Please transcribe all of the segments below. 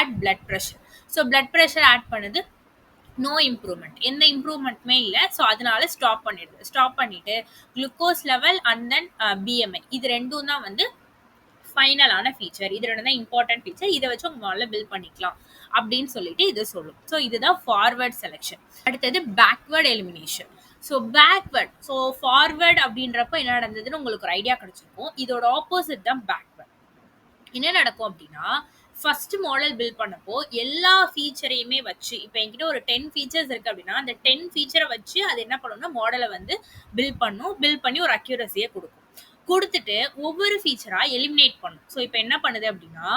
Add blood pressure. So blood pressure add பண்ணுது, no improvement, எந்த இம்ப்ரூவ்மெண்ட்டுமே இல்லை. ஸோ அதனால ஸ்டாப் பண்ணிடுது. ஸ்டாப் பண்ணிட்டு glucose level and then BMI, இது ரெண்டும் தான் வந்து ஃபைனலான ஃபீச்சர். இது ரெண்டு தான் இம்பார்ட்டன்ட் ஃபீச்சர். இதை வச்சு உங்க மாடலை பில்ட் பண்ணிக்கலாம் அப்படின்னு சொல்லிட்டு இது சொல்லும். ஸோ இதுதான் ஃபார்வர்ட் செலெக்ஷன். அடுத்தது பேக்வர்ட் எலிமினேஷன். ஸோ ஃபார்வர்ட் அப்படின்றப்ப என்ன நடந்ததுன்னு உங்களுக்கு ஒரு ஐடியா கிடைச்சிருக்கும். இதோட ஆப்போசிட் தான் பேக்வர்ட். என்ன நடக்கும் அப்படின்னா, ஃபர்ஸ்ட் மாடல் பில்ட் பண்ணப்போ எல்லா ஃபீச்சரையுமே வச்சு, இப்போ என்கிட்ட ஒரு 10 ஃபீச்சர்ஸ் இருக்கு அப்படின்னா, அந்த 10 ஃபீச்சரை வச்சு அது என்ன பண்ணும்னா மாடலை வந்து பில்ட் பண்ணி ஒரு அக்யூரஸியை கொடுத்துட்டு ஒவ்வொரு ஃபீச்சரா எலிமினேட் பண்ணும். ஸோ இப்போ என்ன பண்ணுது அப்படின்னா,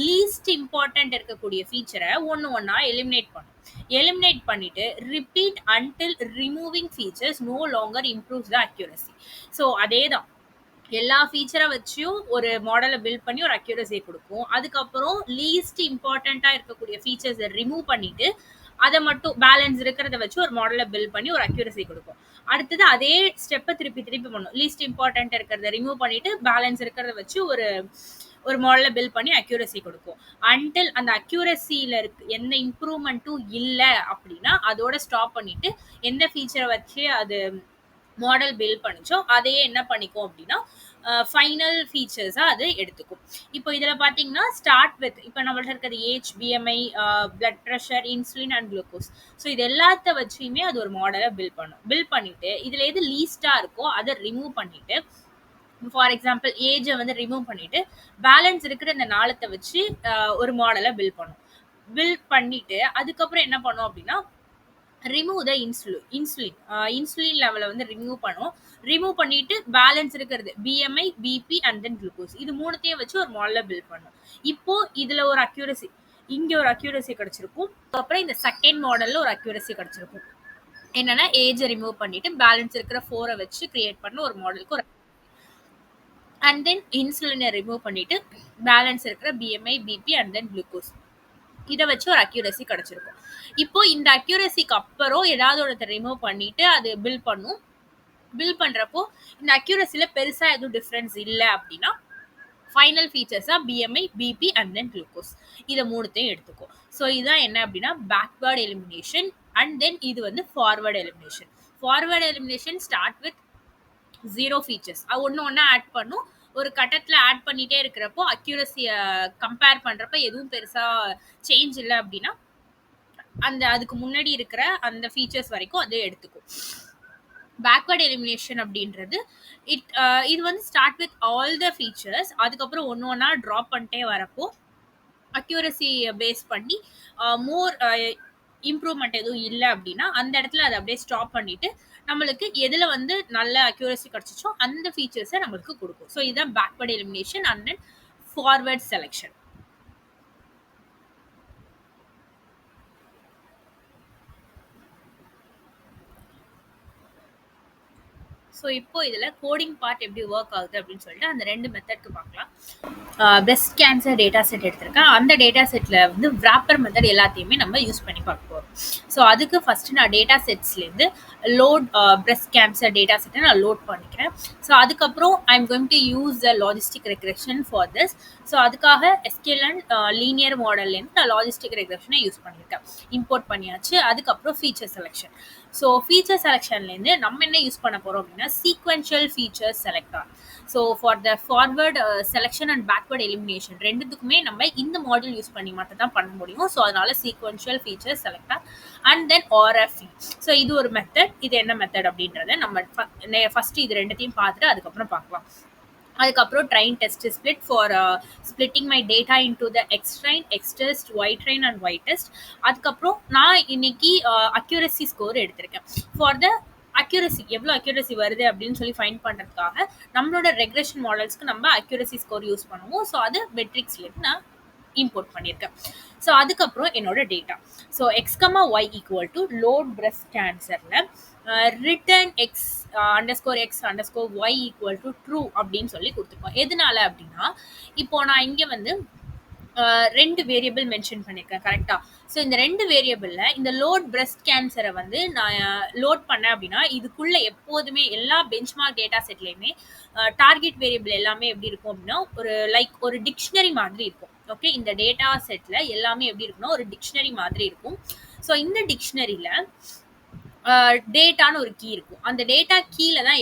லீஸ்ட் இம்பார்ட்டன்ட் இருக்கக்கூடிய ஃபீச்சரை ஒன்னா எலிமினேட் பண்ணும். எலிமினேட் பண்ணிட்டு repeat until removing features no longer improves the accuracy. So அதே தான், எல்லா ஃபீச்சரை வச்சும் ஒரு மாடலை பில்ட் பண்ணி ஒரு அக்யூரஸியை கொடுக்கும். அதுக்கப்புறம் லீஸ்ட் இம்பார்ட்டண்ட்டாக இருக்கக்கூடிய ஃபீச்சர்ஸை ரிமூவ் பண்ணிட்டு அதை மட்டும் பேலன்ஸ் இருக்கிறத வச்சு ஒரு மாடலை பில்ட் பண்ணி ஒரு அக்யூரஸி கொடுக்கும். அடுத்தது அதே ஸ்டெப்பை திருப்பி பண்ணும். லீஸ்ட் இம்பார்ட்டன்ட் இருக்கிறத ரிமூவ் பண்ணிட்டு பேலன்ஸ் இருக்கிறத வச்சு ஒரு மாடலை பில்ட் பண்ணி அக்யூரஸி கொடுக்கும். அன்டில் அந்த அக்யூரஸியில் எந்த இம்ப்ரூவ்மெண்ட்டும் இல்லை அப்படின்னா அதோட ஸ்டாப் பண்ணிட்டு எந்த ஃபீச்சரை வச்சு அது மாடல் பில்ட் பண்ணிச்சோ அதையே என்ன பண்ணிக்கும் அப்படின்னா ஃபைனல் ஃபீச்சர்ஸாக அது எடுத்துக்கும். இப்போ இதில் பார்த்தீங்கன்னா ஸ்டார்ட் வித், இப்போ நம்மள்ட்ட இருக்கிறது age, BMI, blood pressure, insulin and glucose. So இது எல்லாத்த வச்சுமே அது ஒரு மாடலை பில்ட் பண்ணிட்டு இதில் எது லீஸ்டாக இருக்கோ அதை ரிமூவ் பண்ணிட்டு, ஃபார் எக்ஸாம்பிள் ஏஜை வந்து ரிமூவ் பண்ணிட்டு பேலன்ஸ் இருக்கிற இந்த நாளத்தை வச்சு ஒரு மாடலை பில்ட் பண்ணிட்டு அதுக்கப்புறம் என்ன பண்ணும் அப்படின்னா ரிமூவ் த இன்சுலின் லெவலை வந்து ரிமூவ் பண்ணிட்டு பேலன்ஸ் இருக்கிறது BMI, BP and then glucose, இது மூணுத்தையும் வச்சு ஒரு மாடலை பில்ட் பண்ணும். இப்போ இதுல ஒரு அக்யூரசி, இங்க ஒரு அக்யூரசி கிடைச்சிருக்கும். அப்புறம் இந்த செகண்ட் மாடல்ல ஒரு அக்யூரசி கிடைச்சிருக்கும். என்னன்னா ஏஜை ரிமூவ் பண்ணிட்டு பேலன்ஸ் இருக்கிற 4 வச்சு கிரியேட் பண்ண ஒரு மாடலுக்கு ஒரு, அண்ட் தென் இன்சுலினை ரிமூவ் பண்ணிட்டு பேலன்ஸ் இருக்கிற BMI, BP and then glucose, இதை வச்சு ஒரு அக்யூரசி கிடைச்சிருக்கும். இப்போ இந்த அக்யூரசிக்கு அப்புறம் ஏதாவது ஒருத்தர் ரிமூவ் பண்ணிட்டு அது பில்ட் பண்றப்போ இந்த அக்யூரசில பெருசா எதுவும் டிஃபரன்ஸ் இல்லை அப்படின்னா ஃபைனல் ஃபீச்சர்ஸா BMI, BP and then glucose, இதை மூணுத்தையும் எடுத்துக்கும். ஸோ இதுதான் என்ன அப்படின்னா பேக்வர்ட் எலிமினேஷன். அண்ட் தென் இது வந்து forward elimination. Forward elimination start with 0 features, அது ஒன்று ஆட் பண்ணும். ஒரு கட்டத்தில் ஆட் பண்ணிட்டே இருக்கிறப்போ அக்யூரஸியை கம்பேர் பண்ணுறப்ப எதுவும் பெருசாக சேஞ்ச் இல்லை அப்படின்னா அதுக்கு முன்னாடி இருக்கிற அந்த ஃபீச்சர்ஸ் வரைக்கும் அது எடுத்துக்கும். பேக்வர்ட் எலிமினேஷன் அப்படின்றது இது வந்து start with all the features, அதுக்கப்புறம் ஒன்றா ட்ராப் பண்ணிட்டே வரப்போ அக்யூரசி பேஸ் பண்ணி மோர் இம்ப்ரூவ்மெண்ட் எதுவும் இல்லை அப்படின்னா அந்த இடத்துல அதை அப்படியே ஸ்டாப் பண்ணிட்டு நம்மளுக்கு எதுல வந்து நல்ல அக்யூரசி கிடைச்சிச்சோ அந்த ஃபீச்சர்ஸை நம்மளுக்கு கொடுக்கும். ஸோ இதுதான் backward elimination and then forward selection. So இப்போ இதில் கோடிங் பார்ட் எப்படி ஒர்க் ஆகுது அப்படின்னு சொல்லிட்டு அந்த 2 மெத்தட்க்கு பார்க்கலாம். பெஸ்ட் கேன்சர் டேட்டா செட் எடுத்திருக்கேன். அந்த டேட்டா செட்டில் வந்து wrapper மெத்தட் எல்லாத்தையுமே நம்ம யூஸ் பண்ணி பார்க்க போகிறோம். ஸோ அதுக்கு ஃபஸ்ட்டு நான் டேட்டா செட்ஸ்லேருந்து லோட் பிரஸ்ட் கேன்சர் டேட்டா செட்டை நான் லோட் பண்ணிக்கிறேன். ஸோ அதுக்கப்புறம் I am going to use the logistic regression for this. So அதுக்காக எஸ்கியூஎல் அண்ட் லீனியர் மாடல்லேருந்து நான் லாஜிஸ்டிக் ரெக்ரெஷனை யூஸ் பண்ணியிருக்கேன். இம்போர்ட் பண்ணியாச்சு. அதுக்கப்புறம் ஃபீச்சர் செலெக்ஷன். ஸோ ஃபீச்சர் செலெக்ஷன்லேருந்து நம்ம என்ன யூஸ் பண்ண போகிறோம் அப்படின்னா sequential features selector. So for the forward selection and backward elimination ரெண்டுத்துக்குமே நம்ம இந்த மாடல் யூஸ் பண்ணி மட்டும் தான் பண்ண முடியும். ஸோ அதனால sequential features selector and then RFE. So இது ஒரு மெத்தட். இது என்ன மெத்தட் அப்படின்றத நம்ம ஃபஸ்ட்டு இது ரெண்டுத்தையும் பார்த்துட்டு அதுக்கப்புறம் பார்க்கலாம். அதுக்கப்புறம் train test split for splitting my data into the X train, X test, Y train and Y test. அதுக்கப்புறம் நான் இன்னைக்கு அக்யூரசி ஸ்கோர் எடுத்திருக்கேன். ஃபார் த அக்யூரசி எவ்வளோ அக்யூரசி வருது அப்படின்னு சொல்லி ஃபைண்ட் பண்ணுறதுக்காக நம்மளோட ரெக்ரெஷன் மாடல்ஸ்க்கு நம்ம அக்யூரசி ஸ்கோர் யூஸ் பண்ணுவோம். ஸோ அது மெட்ரிக்ஸ்லேருந்து நான் இம்போர்ட் பண்ணியிருக்கேன். ஸோ அதுக்கப்புறம் என்னோட data. So X comma Y equal to load breast கேன்சரில் return x_x_y equal to true அப்படின்னு சொல்லி கொடுத்துருக்கோம். எதனால அப்படின்னா இப்போ நான் இங்கே வந்து 2 வேரியபிள் மென்ஷன் பண்ணியிருக்கேன் கரெக்டாக. ஸோ இந்த 2 வேரியபிளில் இந்த லோட் பிரஸ்ட் கேன்சரை வந்து நான் லோட் பண்ணேன் அப்படின்னா இதுக்குள்ளே எப்போதுமே எல்லா பெஞ்ச்மார்க் டேட்டா செட்லேயுமே டார்கெட் வேரியபிள் எல்லாமே எப்படி இருக்கும் அப்படின்னா ஒரு டிக்ஷனரி மாதிரி இருக்கும். ஓகே, இந்த டேட்டா செட்ல எல்லாமே எப்படி இருக்குன்னா ஒரு டிக்ஷனரி மாதிரி இருக்கும். ஸோ இந்த டிக்ஷனரியில டேட்டான்னு ஒரு கீ இருக்கும். அந்த டேட்டா கீல தான்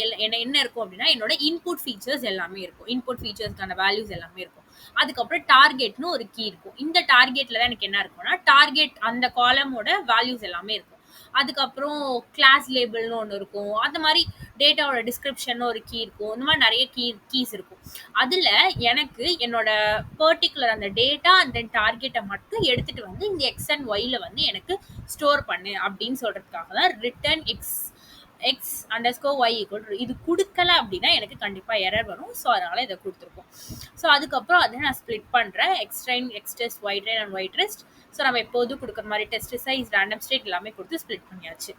என்ன இருக்கும் அப்படின்னா என்னோட இன்புட் ஃபீச்சர்ஸ் எல்லாமே இருக்கும். இன்புட் ஃபீச்சர்ஸ்க்கான வேல்யூஸ் எல்லாமே இருக்கும். அதுக்கப்புறம் டார்கெட்னு ஒரு கீ இருக்கும். இந்த டார்கெட்ல தான் எனக்கு என்ன இருக்கும்னா டார்கெட் அந்த காலமோட வேல்யூஸ் எல்லாமே இருக்கும். அதுக்கப்புறம் கிளாஸ் லேபிள்னு ஒன்று இருக்கும். அந்த மாதிரி டேட்டாவோட டிஸ்கிரிப்ஷன் ஒரு கீ இருக்கும். இந்த மாதிரி நிறைய கீஸ் இருக்கும். அதுல எனக்கு என்னோட பர்டிகுலர் அந்த டேட்டா அண்ட் தென் டார்கெட்டை மட்டும் எடுத்துட்டு வந்து இந்த எக்ஸ் அண்ட் ஒய்ல வந்து எனக்கு ஸ்டோர் பண்ணு அப்படின்னு சொல்றதுக்காக தான் ரிட்டர்ன் x_y இது கொடுக்கல அப்படின்னா எனக்கு கண்டிப்பா எரர் வரும். ஸோ அதனால இதை கொடுத்துருக்கோம். ஸோ அதுக்கப்புறம் அதை நான் ஸ்ப்ளிட் பண்றேன். எக்ஸ்ட்ரைன், எக்ஸ்டெஸ்ட், ஒய்ட்ரைன் அண்ட் ஒய்ட்ரெஸ்ட். ஸோ நம்ம எப்போதும் கொடுக்குற மாதிரி டெஸ்ட் சைஸ், ரேண்டம் ஸ்டேட் எல்லாமே கொடுத்து ஸ்ப்ளிட் பண்ணியாச்சு.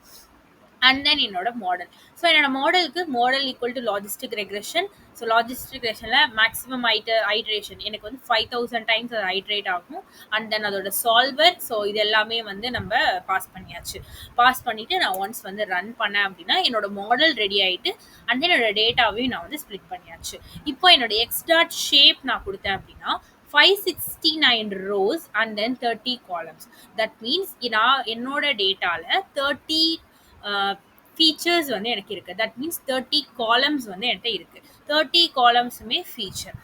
அண்ட் தென் என்னோட மாடல். ஸோ என்னோட மாடலுக்கு model equal to logistic regression. So logistic ரெக்ரெஷனில் மேக்ஸிமம் ஐட்ரேஷன் எனக்கு வந்து 5000 டைம்ஸ் அது ஐட்ரேட் ஆகும். அண்ட் தென் அதோட சால்வர். ஸோ இது எல்லாமே வந்து நம்ம பாஸ் பண்ணியாச்சு. பாஸ் பண்ணிட்டு நான் ஒன்ஸ் வந்து ரன் பண்ணேன் அப்படின்னா என்னோட மாடல் ரெடி ஆகிட்டு அண்ட் தென் என்னோட டேட்டாவையும் நான் வந்து ஸ்ப்ளிட் பண்ணியாச்சு. இப்போ என்னோட எக்ஸ் டாட் ஷேப் நான் கொடுத்தேன் அப்படின்னா 569 rows and then 30 columns. That means நான் என்னோட டேட்டால 30 ஃபீச்சர்ஸ் வந்து எனக்கு இருக்கு. தட் மீன்ஸ் 30 காலம்ஸ் வந்து என்கிட்ட இருக்கு. 30 காலம்ஸுமே ஃபீச்சர்.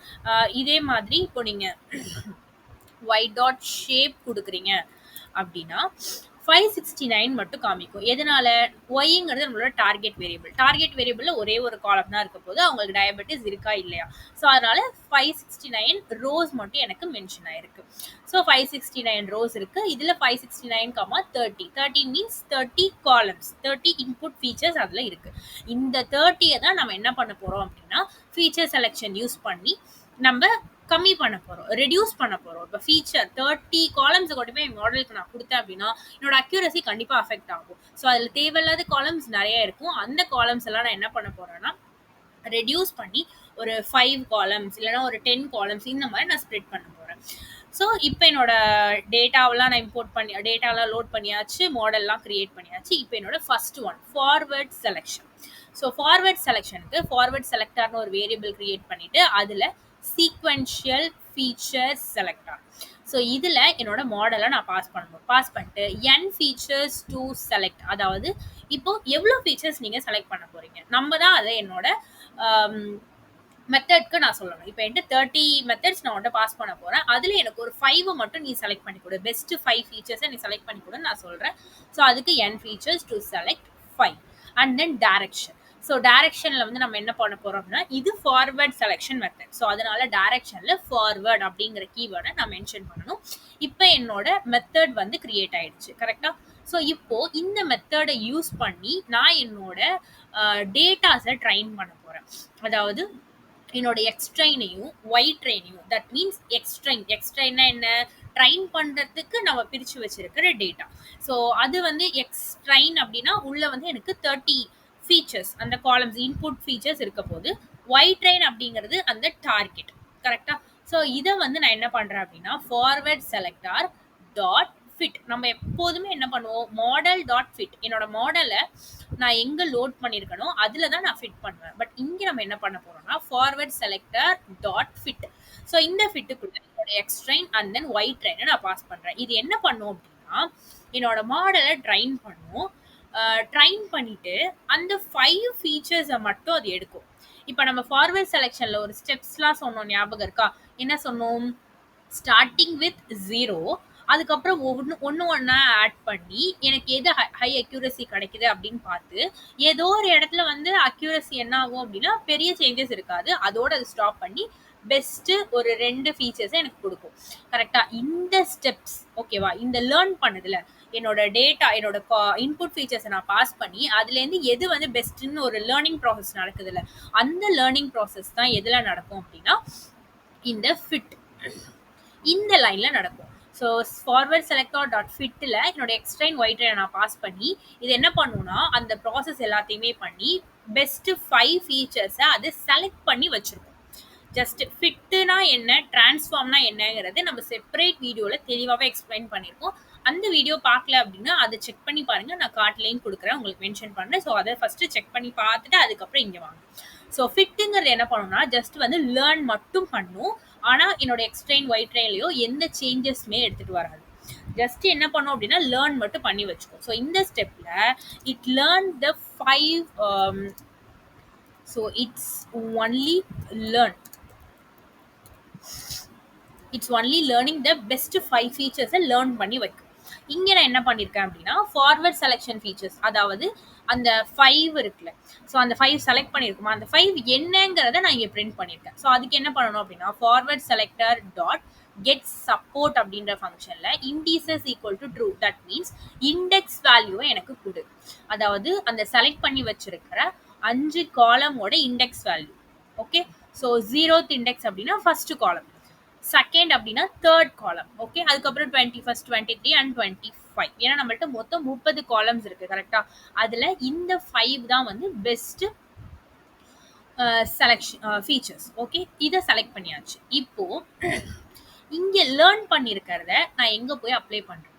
இதே மாதிரி இப்போ நீங்க y டாட் ஷேப் கொடுக்குறீங்க அப்படின்னா 569 மட்டும் காமிக்கும். எதனால? ஒய்ங்கிறது நம்மளோட டார்கெட் வேரியபிள். டார்கெட் வேரியபிள்ல ஒரே ஒரு காலம் தான் இருக்க போது அவங்களுக்கு டயபெட்டிஸ் இருக்கா இல்லையா. ஸோ அதனால 569 ரோஸ் மட்டும் எனக்கு மென்ஷன் ஆயிருக்கு. ஸோ 569 ரோஸ் இருக்கு. இதுல 569, 30 மீன்ஸ் 30 காலம்ஸ், 30 இன்புட் ஃபீச்சர்ஸ் அதுல இருக்கு. இந்த 30 தான் நம்ம என்ன பண்ண போறோம் அப்படின்னா ஃபீச்சர் செலெக்ஷன் யூஸ் பண்ணி நம்ம கம்மி பண்ண போறோம், ரெடியூஸ் பண்ண போறோம். இப்போ ஃபீச்சர் 30 காலம்ஸ் கொண்டு போய் மாடலுக்கு நான் கொடுத்தேன் அப்படின்னா என்னோட அக்யூரசி கண்டிப்பா அஃபெக்ட் ஆகும். ஸோ அதுல தேவையில்லாத காலம்ஸ் நிறைய இருக்கும். அந்த காலம்ஸ் எல்லாம் நான் என்ன பண்ண போறேன்னா ரெடியூஸ் பண்ணி ஒரு 5 காலம்ஸ் இல்லைன்னா ஒரு 10 காலம்ஸ் இந்த மாதிரி நான் ஸ்ப்ளிட் பண்ண போறேன். ஸோ இப்போ என்னோட டேட்டாவெல்லாம் நான் இம்போர்ட் பண்ணி டேட்டாலாம் லோட் பண்ணியாச்சு, மாடல்லாம் கிரியேட் பண்ணியாச்சு. இப்போ என்னோட first one forward selection. So forward செலெக்ஷனுக்கு ஃபார்வர்ட் செலக்டர்னு ஒரு வேரியபிள் கிரியேட் பண்ணிட்டு அதுல சீக்வென்ஷியல் ஃபீச்சர் செலக்டர். ஸோ இதில் என்னோட மாடலை நான் பாஸ் பண்ணணும். பாஸ் பண்ணிட்டு n ஃபீச்சர்ஸ் டு செலக்ட். அதாவது இப்போ எவ்வளோ ஃபீச்சர்ஸ் நீங்கள் செலக்ட் பண்ண போறீங்க நம்ம தான் அதை என்னோட மெத்தட்க்கு நான் சொல்லணும். இப்போ என்கிட்ட 30 மெத்தட்ஸ் நான் உன்ட்ட பாஸ் பண்ண போறேன். அதுல எனக்கு ஒரு 5 மட்டும் நீ செலக்ட் பண்ணி கொடு. பெஸ்ட் 5 ஃபீச்சர்ஸை நீ செலக்ட் பண்ணி கொடுன்னு நான் சொல்றேன். ஸோ அதுக்கு n features to select 5 and then direction. So டைரக்ஷன்ல வந்து நம்ம என்ன பண்ண போறோம் அப்படின்னா இது ஃபார்வர்ட் செலெக்ஷன் மெத்தட். ஸோ அதனால டைரக்ஷன்ல ஃபார்வர்ட் அப்படிங்கிற கீவேர்டை நான் மென்ஷன் பண்ணணும். இப்போ என்னோட மெத்தட் வந்து கிரியேட் ஆயிடுச்சு. கரெக்டா? ஸோ இப்போ இந்த மெத்தடை யூஸ் பண்ணி நான் என்னோட டேட்டாஸை ட்ரைன் பண்ண போறேன். அதாவது என்னோட எக்ஸ்ட்ரைனையும் ஒய் ட்ரெயினையும், தட் மீன்ஸ் எக்ஸ்ட்ரைன்னா என்ன, ட்ரைன் பண்றதுக்கு நம்ம பிரிச்சு வச்சிருக்கிற டேட்டா. ஸோ அது வந்து எக்ஸ்ட்ரைன் அப்படின்னா உள்ள வந்து எனக்கு 30 ஃபீச்சர்ஸ் அந்த காலம்ஸ் இன்புட் ஃபீச்சர்ஸ் இருக்க போது, ஒய் ட்ரெயின் அப்படிங்கிறது அந்த டார்கெட். கரெக்டா? ஸோ இதை வந்து நான் என்ன பண்றேன் அப்படின்னா ஃபார்வர்ட் செலக்டர் டாட் ஃபிட். நம்ம எப்போதுமே என்ன பண்ணுவோம், மாடல் டாட் ஃபிட். என்னோட மாடலை நான் எங்க லோட் பண்ணியிருக்கனோ அதுல தான் நான் ஃபிட் பண்ணுவேன். பட் இங்க நம்ம என்ன பண்ண போறோம்னா forward selector dot fit. So இந்த ஃபிட்டுக்குள்ள என்னோட எக்ஸ்ட்ரைன் அண்ட் தென் ஒய் ட்ரெயினை நான் பாஸ் பண்றேன். இது என்ன பண்ணும் அப்படின்னா என்னோட மாடலை ட்ரைன் பண்ணும். ட்ரைன் பண்ணிட்டு அந்த 5 ஃபீச்சர்ஸை மட்டும் அது எடுக்கும். இப்போ நம்ம ஃபார்வர்ட் செலெக்ஷன்ல ஒரு ஸ்டெப்ஸ்லாம் சொன்னோம், ஞாபகம் இருக்கா? என்ன சொன்னோம்? ஸ்டார்டிங் வித் 0, அதுக்கப்புறம் ஒன்று ஒன்றா ஆட் பண்ணி எனக்கு எது ஹை அக்யூரசி கிடைக்குது அப்படின்னு பார்த்து ஏதோ ஒரு இடத்துல வந்து அக்யூரசி என்ன ஆகும் அப்படின்னா பெரிய சேஞ்சஸ் இருக்காது, அதோட அது ஸ்டாப் பண்ணி பெஸ்ட் ஒரு 2 ஃபீச்சர்ஸை எனக்கு கொடுக்கும். கரெக்டா? இந்த ஸ்டெப்ஸ் ஓகேவா? இந்த லேர்ன் பண்ணதுல என்னோட டேட்டா என்னோட இன்புட் ஃபீச்சர்ஸை நான் பாஸ் பண்ணி அதுலேருந்து எது வந்து பெஸ்ட்னு ஒரு லேர்னிங் ப்ராசஸ் நடக்குதுல்ல, அந்த லேர்னிங் ப்ராசஸ் தான் எதுல நடக்கும் அப்படின்னா இந்த ஃபிட் இந்த லைன்ல நடக்கும். ஸோ ஃபார்வர்ட் செலக்டர் டாட் ஃபிட்டில் என்னோட எக்ஸ்ட்ரைன் ஒய் ட்ரெயினை நான் பாஸ் பண்ணி இது என்ன பண்ணுன்னா அந்த ப்ராசஸ் எல்லாத்தையுமே பண்ணி பெஸ்ட் 5 ஃபீச்சர்ஸை அது செலக்ட் பண்ணி வச்சிருக்கோம். ஜஸ்ட் ஃபிட்டுனா என்ன, டிரான்ஸ்ஃபார்ம்னா என்னங்கிறது நம்ம செப்பரேட் வீடியோவில் தெளிவாகவே எக்ஸ்பிளைன் பண்ணியிருக்கோம். அந்த வீடியோ பார்க்கல அப்படின்னா அதை செக் பண்ணி பாருங்க, நான் கார்ட்லையும் கொடுக்குறேன், உங்களுக்கு மென்ஷன் பண்ணுறேன். ஸோ அதை ஃபர்ஸ்ட் செக் பண்ணி பார்த்துட்டு அதுக்கப்புறம் இங்கே வாங்க. ஸோ ஃபிட்டுங்கிறது என்ன பண்ணுன்னா ஜஸ்ட் வந்து லேர்ன் மட்டும் பண்ணும். ஆனா என்னோட எக்ஸ் ட்ரெயின் ஒய் ட்ரெயின்லயோ எந்த சேஞ்சஸ்மே எடுத்துட்டு வராது. ஜஸ்ட் என்ன பண்ணும் அப்படின்னா லேர்ன் மட்டும் பண்ணி வச்சுக்கும். ஸோ இந்த ஸ்டெப்ல it learn the 5 so it's only learn it's only learning the best 5 ஃபீச்சர்ஸை லேர்ன் பண்ணி வைக்கும். இங்கே நான் என்ன பண்ணியிருக்கேன் அப்படின்னா ஃபார்வர்ட் செலெக்ஷன் ஃபீச்சர்ஸ், அதாவது அந்த 5 இருக்குல்ல, ஸோ அந்த 5 செலக்ட் பண்ணியிருக்குமா, அந்த 5 என்னங்கிறத நான் இங்கே பிரிண்ட் பண்ணியிருக்கேன். ஸோ அதுக்கு என்ன பண்ணணும் அப்படின்னா forward selector dot get support அப்படின்ற ஃபங்க்ஷனில் indices equal to true, that means index வேல்யூவை எனக்கு கொடு. அதாவது அந்த செலக்ட் பண்ணி வச்சிருக்கிற 5 காலமோட index value. Okay, so 0th index அப்படின்னா ஃபர்ஸ்ட் காலம், செகண்ட் அப்படின்னா தேர்ட் காலம். ஓகே, அதுக்கப்புறம் 21st 23 அண்ட் 25. ஏன்னா நம்மள்ட்ட மொத்தம் 30 காலம்ஸ் இருக்கு கரெக்டா. அதுல இந்த 5 தான் வந்து பெஸ்ட் செலக்ஷன் ஃபீச்சர்ஸ். ஓகே, இதை செலக்ட் பண்ணியாச்சு. இப்போ இங்க லேர்ன் பண்ணியிருக்கிறத நான் எங்க போய் அப்ளை பண்றேன்?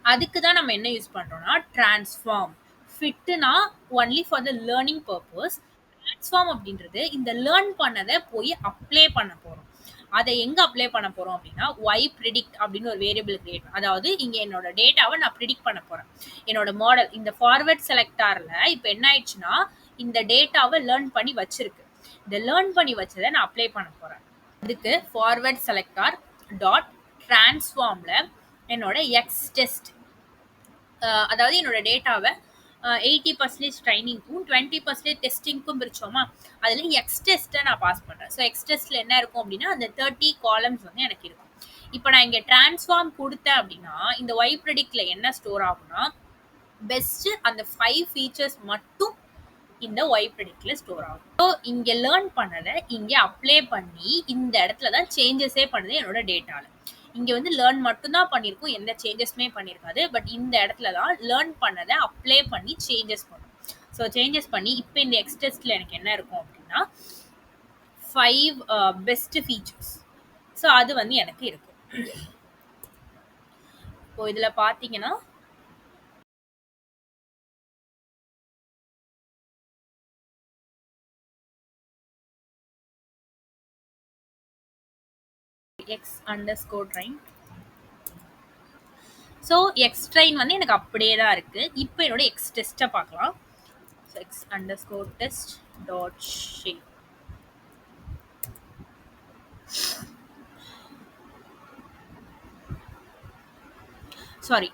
அதுக்கு தான் நம்ம என்ன யூஸ் பண்றோம்னா டிரான்ஸ்ஃபார்ம். ஃபிட்னா only for the learning purpose. Transform அப்படின்றது இந்த லேர்ன் பண்ணதை போய் அப்ளை பண்ண போறோம். அதை எங்க அப்ளை பண்ண போறோம் அப்படின்னா y predict அப்படின்னு ஒரு வேரியபிள் கிரியேட். அதாவது இங்க என்னோட டேட்டாவை நான் ப்ரிடிக்ட் பண்ண போறேன். என்னோட மாடல் இந்த ஃபார்வர்ட் செலக்டார்ல இப்போ என்ன ஆயிடுச்சுன்னா இந்த டேட்டாவை லேர்ன் பண்ணி வச்சிருக்கு. இந்த லேர்ன் பண்ணி வச்சதை நான் அப்ளை பண்ண போறேன். இதுக்கு ஃபார்வர்ட் செலக்டார் டாட் டிரான்ஸ்ஃபார்ம்ல என்னோட எக்ஸ் டெஸ்ட், அதாவது என்னோட டேட்டாவை 80% ட்ரைனிங்க்கும் 20% டெஸ்டிங்க்கும் பிரிச்சோமா, அதில் எக்ஸ் டெஸ்ட்டை நான் பாஸ் பண்ணுறேன். ஸோ எக்ஸ் டெஸ்ட்டில் என்ன இருக்கும் அப்படின்னா அந்த 30 காலம்ஸ் வந்து எனக்கு இருக்கும். இப்போ நான் இங்கே டிரான்ஸ்ஃபார்ம் கொடுத்தேன் அப்படின்னா இந்த ஒய் ப்ரெடிக்ட்ல என்ன ஸ்டோர் ஆகும்னா பெஸ்ட் அந்த 5 ஃபீச்சர்ஸ் மட்டும் இந்த ஒய் ப்ரெடிக்ட்ல ஸ்டோர் ஆகும். ஸோ இங்கே லேர்ன் பண்ணதை இங்கே அப்ளை பண்ணி இந்த இடத்துல தான் சேஞ்சஸே பண்ணுது என்னோட டேட்டாவில். இங்கே வந்து லேர்ன் மட்டும்தான் பண்ணியிருக்கோம், எந்த சேஞ்சஸுமே பண்ணியிருக்காது. பட் இந்த இடத்துல தான் லேர்ன் பண்ணதை அப்ளை பண்ணி சேஞ்சஸ் பண்ணும். ஸோ சேஞ்சஸ் பண்ணி இப்போ இந்த எக்ஸ் டெஸ்ட்டில் எனக்கு என்ன இருக்கும் அப்படின்னா 5 பெஸ்ட் ஃபீச்சர்ஸ். ஸோ அது வந்து எனக்கு இருக்கும். இப்போ இதில் பார்த்தீங்கன்னா x_train. ஸோ எக்ஸ் ட்ரெயின் வந்து எனக்கு அப்படியே தான் இருக்கு. இப்போ என்னோட எக்ஸ் டெஸ்ட்டை பார்க்கலாம். So x_test dot shape. Sorry,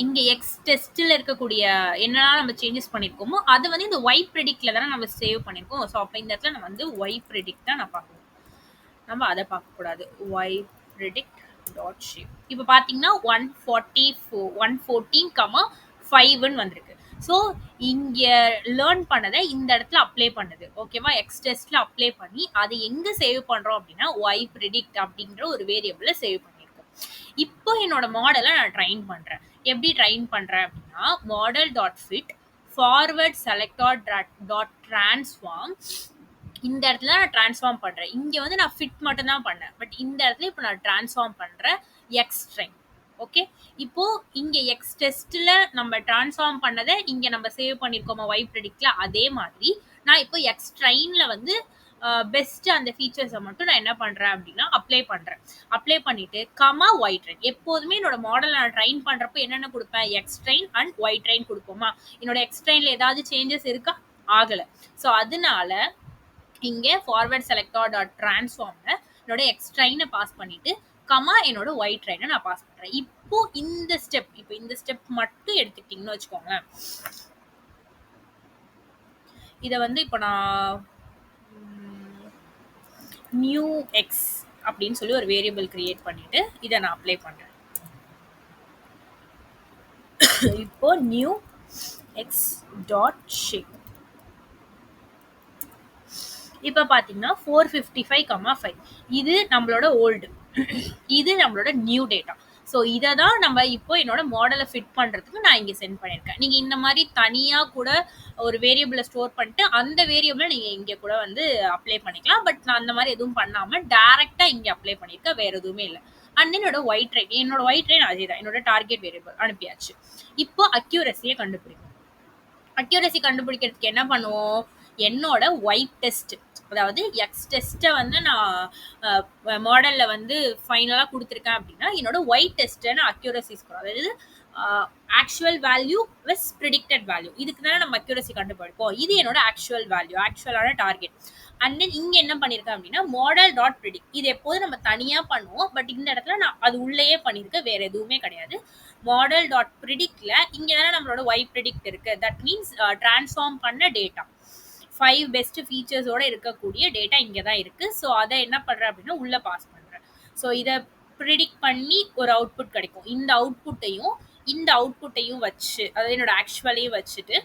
இங்கே எக்ஸ் டெஸ்ட்டில் இருக்கக்கூடிய என்னெல்லாம் நம்ம சேஞ்சஸ் பண்ணியிருக்கோமோ அது வந்து இந்த ஒய் ப்ரெடிக்டில் தானே நம்ம சேவ் பண்ணியிருக்கோம். ஸோ அப்போ இந்த இடத்துல நம்ம வந்து ஒய் ப்ரெடிக்ட் தான் நான் பார்க்கணும், நம்ம அதை பார்க்கக்கூடாது. Y predict dot shape. இப்போ பார்த்தீங்கன்னா 114,5ன்னு வந்திருக்கு. ஸோ இங்கே லேர்ன் பண்ணதை இந்த இடத்துல அப்ளை பண்ணுது. ஓகேவா, எக்ஸ் டெஸ்ட்டில் அப்ளை பண்ணி அதை எங்கே சேவ் பண்ணுறோம் அப்படின்னா ஒய் ப்ரெடிக்ட் அப்படின்ற ஒரு வேரியபிளில் சேவ் பண்ணியிருக்கோம். இப்போ என்னோட மாடலை நான் ட்ரைன் பண்ணுறேன். எப்படி ட்ரைன் பண்ணுறேன் அப்படின்னா model dot fit forward selector dot transform. இந்த இடத்துல நான் டிரான்ஸ்ஃபார்ம் பண்ணுறேன். இங்கே வந்து நான் ஃபிட் மட்டும் தான் பண்ணேன். பட் இந்த இடத்துல இப்போ நான் டிரான்ஸ்ஃபார்ம் பண்ணுறேன் எக்ஸ் ட்ரெயின். ஓகே, இப்போ இங்கே எக்ஸ் டெஸ்ட்டில் நம்ம டிரான்ஸ்ஃபார்ம் பண்ணதை இங்கே நம்ம சேவ் பண்ணியிருக்கோமா ஒய் ப்ரெடிக்ட்ல, அதே மாதிரி நான் இப்போ எக்ஸ் ட்ரெயினில் வந்து பெஸ்ட் அந்த ஃபீச்சர்ஸை மட்டும் நான் என்ன பண்ணுறேன் அப்படின்னா அப்ளை பண்ணுறேன். அப்ளை பண்ணிவிட்டு கமா ஒய் ட்ரெயின். எப்போதுமே என்னோட மாடல் நான் ட்ரைன் பண்ணுறப்போ என்னென்ன கொடுப்பேன், X train and Y train கொடுப்போமா. என்னோட எக்ஸ் ட்ரெயினில் ஏதாவது சேஞ்சஸ் இருக்கா, ஆகலை. ஸோ அதனால இங்கே ஃபார்வர்ட் செலக்டார் டாட் டிரான்ஸ்ஃபார்ம்ல என்னோட எக்ஸ் ட்ரெயினை பாஸ் பண்ணிட்டு கமா என்னோட ஒய் ட்ரெயினை நான் பாஸ் பண்ணுறேன். இப்போ இந்த ஸ்டெப் மட்டும் எடுத்துக்கிட்டிங்கன்னு வச்சுக்கோங்களேன். இதை வந்து இப்போ நான் நியூ எக்ஸ் அப்படின்னு சொல்லி ஒரு வேரியபிள் கிரியேட் பண்ணிட்டு இதை நான் அப்ளை பண்ணுறேன். இப்போ நியூ எக்ஸ் டாட் ஷேப். இப்போ பார்த்தீங்கன்னா 455,5 இது நம்மளோட ஓல்டு, இது நம்மளோட நியூ டேட்டா. ஸோ இதை தான் நம்ம இப்போ என்னோட மாடலை ஃபிட் பண்ணுறதுக்கு நான் இங்கே சென்ட் பண்ணியிருக்கேன். நீங்கள் இந்த மாதிரி தனியாக கூட ஒரு வேரியபிளை ஸ்டோர் பண்ணிட்டு அந்த வேரியபிளை நீங்கள் இங்கே கூட வந்து அப்ளை பண்ணிக்கலாம். பட் நான் அந்த மாதிரி எதுவும் பண்ணாமல் டேரெக்டாக இங்கே அப்ளை பண்ணியிருக்கேன், வேறு எதுவுமே இல்லை. அண்ட் என்னோட ஒய் ட்ரெயின் அதே தான், என்னோட டார்கெட் வேரியபிள் அனுப்பியாச்சு. இப்போ அக்யூரஸியை கண்டுபிடிக்கும். அக்யூரஸி கண்டுபிடிக்கிறதுக்கு என்ன பண்ணுவோம், என்னோட ஒய் டெஸ்ட் அதாவது எக்ஸ் டெஸ்ட்டை வந்து நான் மாடல்ல வந்து ஃபைனலா கொடுத்துருக்கேன் அப்படின்னா என்னோட ஒய் டெஸ்ட்டை நான் அக்யூரசி ஸ்கோர், அதாவது actual value vs predicted value, இதுக்கு தானே நம்ம அக்யூரசி கண்டுபிடிப்போம். இது என்னோட ஆக்சுவல் வேல்யூ, ஆக்சுவலான டார்கெட். அண்ட் தென் இங்க என்ன பண்ணிருக்கேன் அப்படின்னா மாடல் டாட் ப்ரிடிக்ட். இது எப்போதும் நம்ம தனியா பண்ணுவோம், பட் இந்த இடத்துல நான் அது உள்ளேயே பண்ணிருக்கேன், வேற எதுவுமே கிடையாது. மாடல் டாட் ப்ரிடிக்ட்ல இங்க தானே நம்மளோட ஒய் ப்ரிடிக்ட் இருக்கு. தட் மீன்ஸ் டிரான்ஸ்ஃபார்ம் பண்ண டேட்டா 5 பெஸ்ட் ஃபீச்சர்ஸோட இருக்கக்கூடிய டேட்டா இங்கே தான் இருக்கு. ஸோ அதை என்ன பண்றேன் அப்படின்னா உள்ள பாஸ் பண்றேன். ஸோ இதை ப்ரிடிக்ட் பண்ணி ஒரு அவுட்புட் கிடைக்கும். இந்த அவுட்புட்டையும் வச்சு, அதாவது என்னோட ஆக்சுவலையும் வச்சுட்டு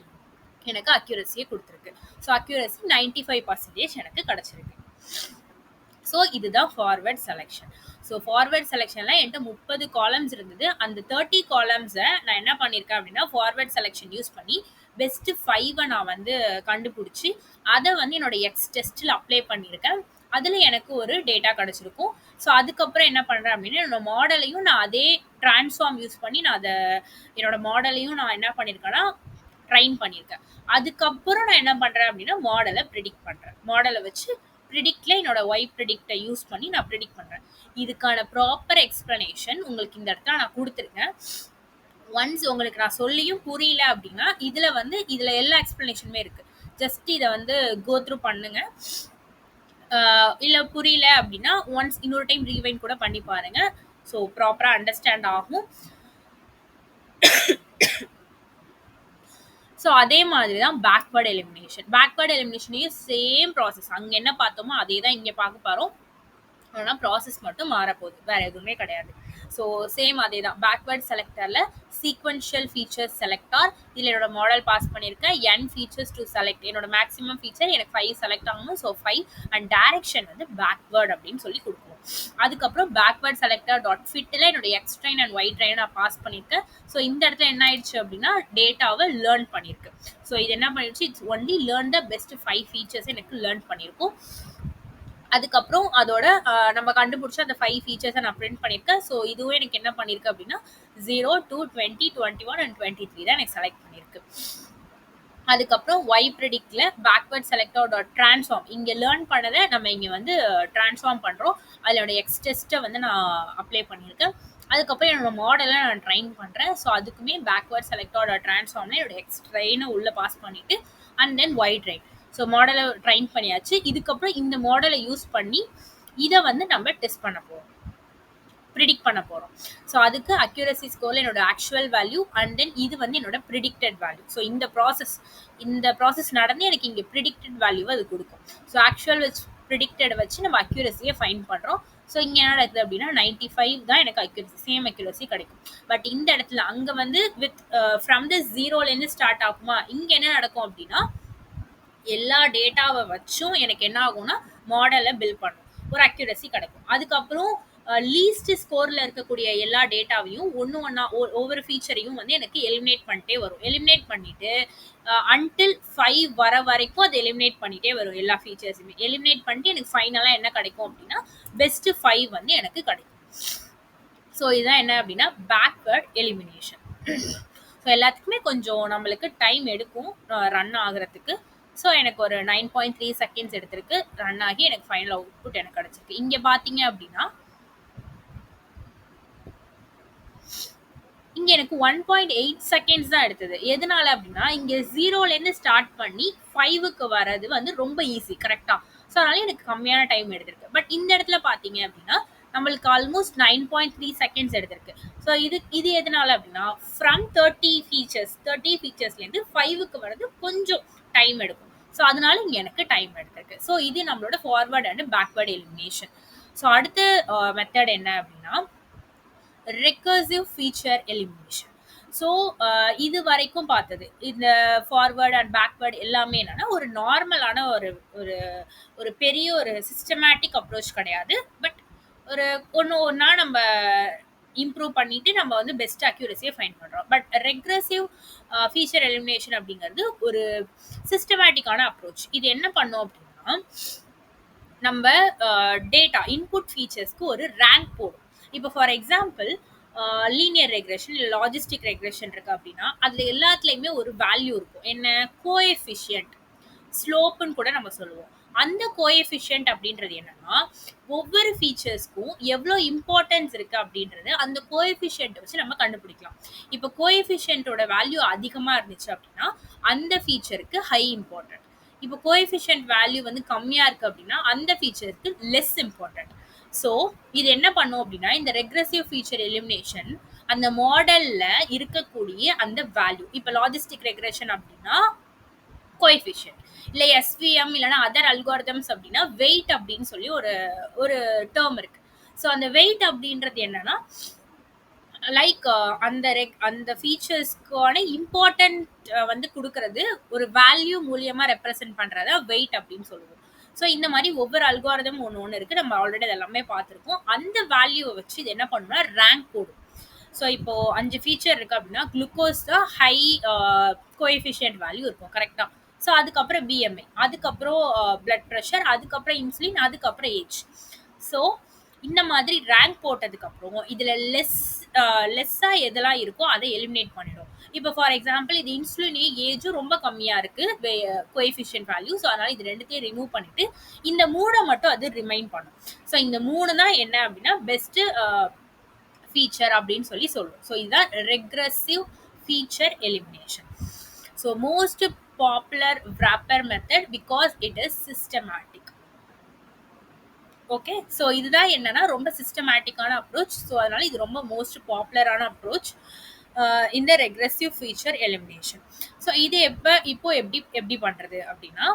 எனக்கு அக்யூரஸியை கொடுத்துருக்கு. ஸோ அக்யூரஸி 95% எனக்கு கிடைச்சிருக்கு. ஸோ இதுதான் ஃபார்வர்ட் செலெக்ஷன். ஸோ ஃபார்வர்ட் செலெக்ஷன்ல என்கிட்ட 30 காலம்ஸ் இருந்தது. அந்த 30 காலம்ஸை நான் என்ன பண்ணியிருக்கேன் அப்படின்னா ஃபார்வர்ட் செலெக்ஷன் யூஸ் பண்ணி பெஸ்ட் 5 நான் வந்து கண்டுபிடிச்சி அதை வந்து என்னோட எக்ஸ் டெஸ்ட்டில் அப்ளை பண்ணியிருக்கேன். அதில் எனக்கு ஒரு டேட்டா கிடச்சிருக்கும். ஸோ அதுக்கப்புறம் என்ன பண்ணுறேன் அப்படின்னா என்னோட மாடலையும் நான் அதே டிரான்ஸ்ஃபார்ம் யூஸ் பண்ணி நான் அதை என்னோட மாடலையும் நான் என்ன பண்ணியிருக்கேன்னா ட்ரைன் பண்ணியிருக்கேன். அதுக்கப்புறம் நான் என்ன பண்ணுறேன் அப்படின்னா மாடலை ப்ரிடிக்ட் பண்ணுறேன். மாடலை வச்சு ப்ரிடிக்ட்ல என்னோட ஒய் ப்ரிடிக்டை யூஸ் பண்ணி நான் ப்ரிடிக்ட் பண்ணுறேன். இதுக்கான ப்ராப்பர் எக்ஸ்பிளனேஷன் உங்களுக்கு இந்த இடத்துல நான் கொடுத்துருக்கேன். ஒன்ஸ் உங்களுக்கு நான் சொல்லியும் புரியல அப்படின்னா இதில் எல்லா எக்ஸ்பிளனேஷனுமே இருக்குது. ஜஸ்ட் இதை வந்து கோ த்ரூ பண்ணுங்க. இல்லை புரியல அப்படின்னா ஒன்ஸ் இன்னொரு டைம் ரீவைண்ட் கூட பண்ணி பாருங்க. ஸோ ப்ராப்பராக அண்டர்ஸ்டாண்ட் ஆகும். ஸோ அதே மாதிரி தான் பேக்வேர்ட் எலிமினேஷன். பேக்வேர்ட் எலிமினேஷனையும் சேம் ப்ராசஸ், அங்கே என்ன பார்த்தோமோ அதே தான் இங்கே பார்க்க போகிறோம். ஆனால் ப்ராசஸ் மட்டும் மாறப்போகுது, வேறு எதுவுமே கிடையாது. ஸோ சேம் அதே தான். பேக்வேர்ட் செலக்டரில் சீக்வென்ஷியல் ஃபீச்சர்ஸ் செலக்டார், இதில் என்னோட மாடல் பாஸ் பண்ணியிருக்கேன். என் ஃபீச்சர்ஸ் டு செலக்ட், என்னோட மேக்ஸிமம் ஃபீச்சர் எனக்கு 5 செலக்ட் ஆகணும். ஸோ 5 அண்ட் டைரக்ஷன் வந்து பேக்வேர்ட் அப்படின்னு சொல்லி கொடுக்கணும். அதுக்கப்புறம் பேக்வேர்ட் செலக்டர் டாட் ஃபிட்டில் என்னோட X train and Y train நான் பாஸ் பண்ணியிருக்கேன். ஸோ இந்த இடத்துல என்ன ஆயிடுச்சு அப்படின்னா டேட்டாவை லேர்ன் பண்ணியிருக்கு. ஸோ இது என்ன பண்ணிடுச்சு, it's only learn the best 5 features எனக்கு லேர்ன் பண்ணியிருக்கும். அதுக்கப்புறம் அதோட நம்ம கண்டுபிடிச்ச அந்த 5 ஃபீச்சர்ஸை நான் பிரிண்ட் பண்ணியிருக்கேன். ஸோ இதுவும் எனக்கு என்ன பண்ணியிருக்கு அப்படின்னா 0, 2, 20, 21 அண்ட் 23 தான் எனக்கு செலக்ட் பண்ணியிருக்கு. அதுக்கப்புறம் ஒய் ப்ரிடிக்ட்ல பேக்வேர்ட் செலக்டர் டாட் ட்ரான்ஸ்ஃபார்ம், இங்கே லேர்ன் பண்ணதை நம்ம இங்கே வந்து ட்ரான்ஸ்ஃபார்ம் பண்ணுறோம். அதோட எக்ஸ் டெஸ்ட்டை வந்து நான் அப்ளை பண்ணியிருக்கேன். அதுக்கப்புறம் என்னோட மாடலை நான் ட்ரைன் பண்ணுறேன். ஸோ அதுக்குமே பேக்வேர்ட் செலக்டர் டாட் ட்ரான்ஸ்ஃபார்ம்ல என்னோட எக்ஸ் ட்ரெயினை உள்ளே பாஸ் பண்ணிவிட்டு and then Y train. So மாடலை ட்ரைன் பண்ணியாச்சு. இதுக்கப்புறம் இந்த மாடலை யூஸ் பண்ணி இதை வந்து நம்ம டெஸ்ட் பண்ண போகிறோம், ப்ரிடிக்ட் பண்ண போகிறோம். ஸோ அதுக்கு அக்யூரசி ஸ்கோரில் என்னோட ஆக்சுவல் வேல்யூ அண்ட் தென் இது வந்து என்னோட ப்ரிடிக்டட் வேல்யூ. ஸோ இந்த ப்ராசஸ் நடந்து எனக்கு இங்கே ப்ரிடிக்டட் வேல்யூவை அது கொடுக்கும். ஸோ ஆக்சுவல் வச்சு ப்ரிடிக்டட் வச்சு நம்ம அக்யூரசியை ஃபைன் பண்ணுறோம். ஸோ இங்கே என்ன நடக்குது அப்படின்னா 95 தான் எனக்கு அக்யூரசி, சேம் அக்யூரசி கிடைக்கும். பட் இந்த இடத்துல அங்கே வந்து வித் ஃப்ரம் த 0லேருந்து ஸ்டார்ட் ஆகுமா, இங்கே என்ன நடக்கும் அப்படின்னா எல்லா டேட்டாவை வச்சும் எனக்கு என்ன ஆகும்னா மாடலை பில்ட் பண்ணும், ஒரு அக்யூரசி கிடைக்கும். அதுக்கப்புறம் லீஸ்ட் ஸ்கோரில் இருக்கக்கூடிய எல்லா டேட்டாவையும் ஒன்றா ஒவ்வொரு ஃபீச்சரையும் வந்து எனக்கு எலிமினேட் பண்ணிட்டே வரும். எலிமினேட் பண்ணிவிட்டு அன்டில் 5 வர வரைக்கும் அது எலிமினேட் பண்ணிகிட்டே வரும். எல்லா ஃபீச்சர்ஸுமே எலிமினேட் பண்ணிட்டு எனக்கு ஃபைனலாக என்ன கிடைக்கும் அப்படின்னா பெஸ்ட் 5 வந்து எனக்கு கிடைக்கும். ஸோ இதுதான் என்ன அப்படின்னா பேக்வேர்ட் எலிமினேஷன். ஸோ எல்லாத்துக்குமே கொஞ்சம் நம்மளுக்கு டைம் எடுக்கும் ரன் ஆகுறதுக்கு. ஸோ எனக்கு ஒரு 9.3 செகண்ட்ஸ் எடுத்திருக்கு ரன் ஆகி எனக்கு ஃபைனல் அவுட்புட் எனக்கு கிடைச்சிருக்கு. இங்கே பார்த்தீங்க அப்படின்னா இங்கே எனக்கு 1.8 செகண்ட்ஸ் தான் எடுத்தது. எதனால அப்படின்னா இங்கே 0லேருந்து ஸ்டார்ட் பண்ணி 5க்கு வர்றது வந்து ரொம்ப ஈஸி கரெக்டாக. ஸோ அதனால எனக்கு கம்மியான டைம் எடுத்திருக்கு. பட் இந்த இடத்துல பார்த்தீங்க அப்படின்னா நம்மளுக்கு ஆல்மோஸ்ட் 9.3 செகண்ட்ஸ் எடுத்திருக்கு. ஸோ இது எதனால அப்படின்னா ஃப்ரம் 30 ஃபீச்சர்ஸ்லேருந்து 5க்கு வர்றது கொஞ்சம் டைம் எடுக்கும். ஸோ அதனால இங்கே எனக்கு டைம் எடுத்திருக்கு. ஸோ இது நம்மளோட forward and backward elimination. So அடுத்த மெத்தட் என்ன அப்படின்னா ரெக்கர்சிவ் ஃபீச்சர் எலிமினேஷன். ஸோ இது வரைக்கும் பார்த்தது இந்த ஃபார்வர்ட் அண்ட் பேக்வேர்ட் எல்லாமே என்னன்னா ஒரு நார்மலான ஒரு பெரிய ஒரு சிஸ்டமேட்டிக் அப்ரோச் கிடையாது. பட் ஒரு ஒன்றா நம்ம இம்ப்ரூவ் பண்ணிட்டு நம்ம வந்து பெஸ்ட் அக்யூரசியை ஃபைண்ட் பண்ணுறோம். பட் ரெக்ரெசிவ் ஃபீச்சர் எலிமினேஷன் அப்படிங்கிறது ஒரு சிஸ்டமேட்டிக்கான அப்ரோச். இது என்ன பண்ணோம் அப்படின்னா நம்ம டேட்டா இன்புட் ஃபீச்சர்ஸ்க்கு ஒரு ரேங்க் போடும். இப்போ ஃபார் எக்ஸாம்பிள் லீனியர் ரெக்ரெஷன் இல்லை லாஜிஸ்டிக் ரெக்ரெஷன் இருக்கு அப்படின்னா அதில் எல்லாத்துலேயுமே ஒரு வேல்யூ இருக்கும். என்ன கோஎஃபிஷியன்ட், ஸ்லோப்புன்னு கூட நம்ம சொல்லுவோம். அந்த கோஎஃபிஷியன்ட் அப்படின்றது என்னன்னா, ஒவ்வொரு ஃபீச்சர்ஸ்க்கும் எவ்வளோ இம்பார்ட்டன்ஸ் இருக்கு அப்படின்றது அந்த கோஎஃபிஷியன்ட் வச்சு நம்ம கண்டுபிடிக்கலாம். இப்போ கோஎஃபிஷியன்ட்டோட வேல்யூ அதிகமா இருந்துச்சு அப்படின்னா, அந்த ஃபீச்சருக்கு ஹை இம்பார்ட்டன்ட். இப்போ கோஎஃபிஷியன்ட் வேல்யூ வந்து கம்மியா இருக்கு அப்படின்னா, அந்த ஃபீச்சருக்கு லெஸ் இம்பார்ட்டன்ட். ஸோ இது என்ன பண்ணும் அப்படின்னா, இந்த ரெக்ரெசிவ் ஃபீச்சர் எலிமினேஷன் அந்த மாடல்ல இருக்கக்கூடிய அந்த வேல்யூ, இப்போ லாஜிஸ்டிக் ரெக்ரெஷன் அப்படின்னா கோஎஃபிஷியன்ட், இல்ல எஸ்விஎம் இல்லைன்னா அதர் அல்காரிதம்ஸ் அப்படின்னா வெயிட் அப்படின்னு சொல்லி ஒரு ஒரு டேர்ம் இருக்கு. ஸோ அந்த வெயிட் அப்படின்றது என்னன்னா, லைக் அந்த ஃபீச்சர்ஸ்க்கான இம்பார்ட்டன்ட் வந்து கொடுக்கறது ஒரு வேல்யூ மூலியமா ரெப்ரசென்ட் பண்றத வெயிட் அப்படின்னு சொல்லுவோம். ஸோ இந்த மாதிரி ஒவ்வொரு அல்காரிதம் ஒன்று இருக்கு. நம்ம ஆல்ரெடி எல்லாமே பார்த்துருக்கோம். அந்த வேல்யூவை வச்சு இது என்ன பண்ணும்னா ரேங்க் போடும். ஸோ இப்போ 5 ஃபீச்சர் இருக்கு அப்படின்னா குளுக்கோஸ் தான் ஹை கோஎஃபிஷியன்ட் வேல்யூ இருக்கும், கரெக்டா? ஸோ அதுக்கப்புறம் பிஎம்ஐ, அதுக்கப்புறம் பிளட் ப்ரெஷர், அதுக்கப்புறம் இன்சுலின், அதுக்கப்புறம் ஏஜ். ஸோ இந்த மாதிரி ரேங்க் போட்டதுக்கப்புறம் இதில் லெஸ்ஸாக எதெல்லாம் இருக்கோ அதை எலிமினேட் பண்ணிடும். இப்போ ஃபார் எக்ஸாம்பிள் இது இன்சுலின் ஏஜும் ரொம்ப கம்மியாக இருக்குது கோஎஃபிஷியன்ட் வேல்யூ. ஸோ அதனால் இது ரெண்டுத்தையும் ரிமூவ் பண்ணிவிட்டு இந்த 3 மட்டும் அது ரிமைன் பண்ணும். ஸோ இந்த 3 தான் என்ன அப்படின்னா பெஸ்ட்டு ஃபீச்சர் அப்படின்னு சொல்லி சொல்லுவோம். ஸோ இதுதான் regressive feature elimination. So most popular wrapper method because it is systematic. Okay, so இதுதான் என்னன்னா ரொம்ப சிஸ்டமேட்டிக்கான அப்ரோச். ஸோ அதனால இது ரொம்ப மோஸ்ட் பாப்புலரான அப்ரோச் இந்த ரெக்ரெசிவ் ஃபீச்சர் எலிமினேஷன். ஸோ இது இப்போ எப்படி பண்றது அப்படின்னா,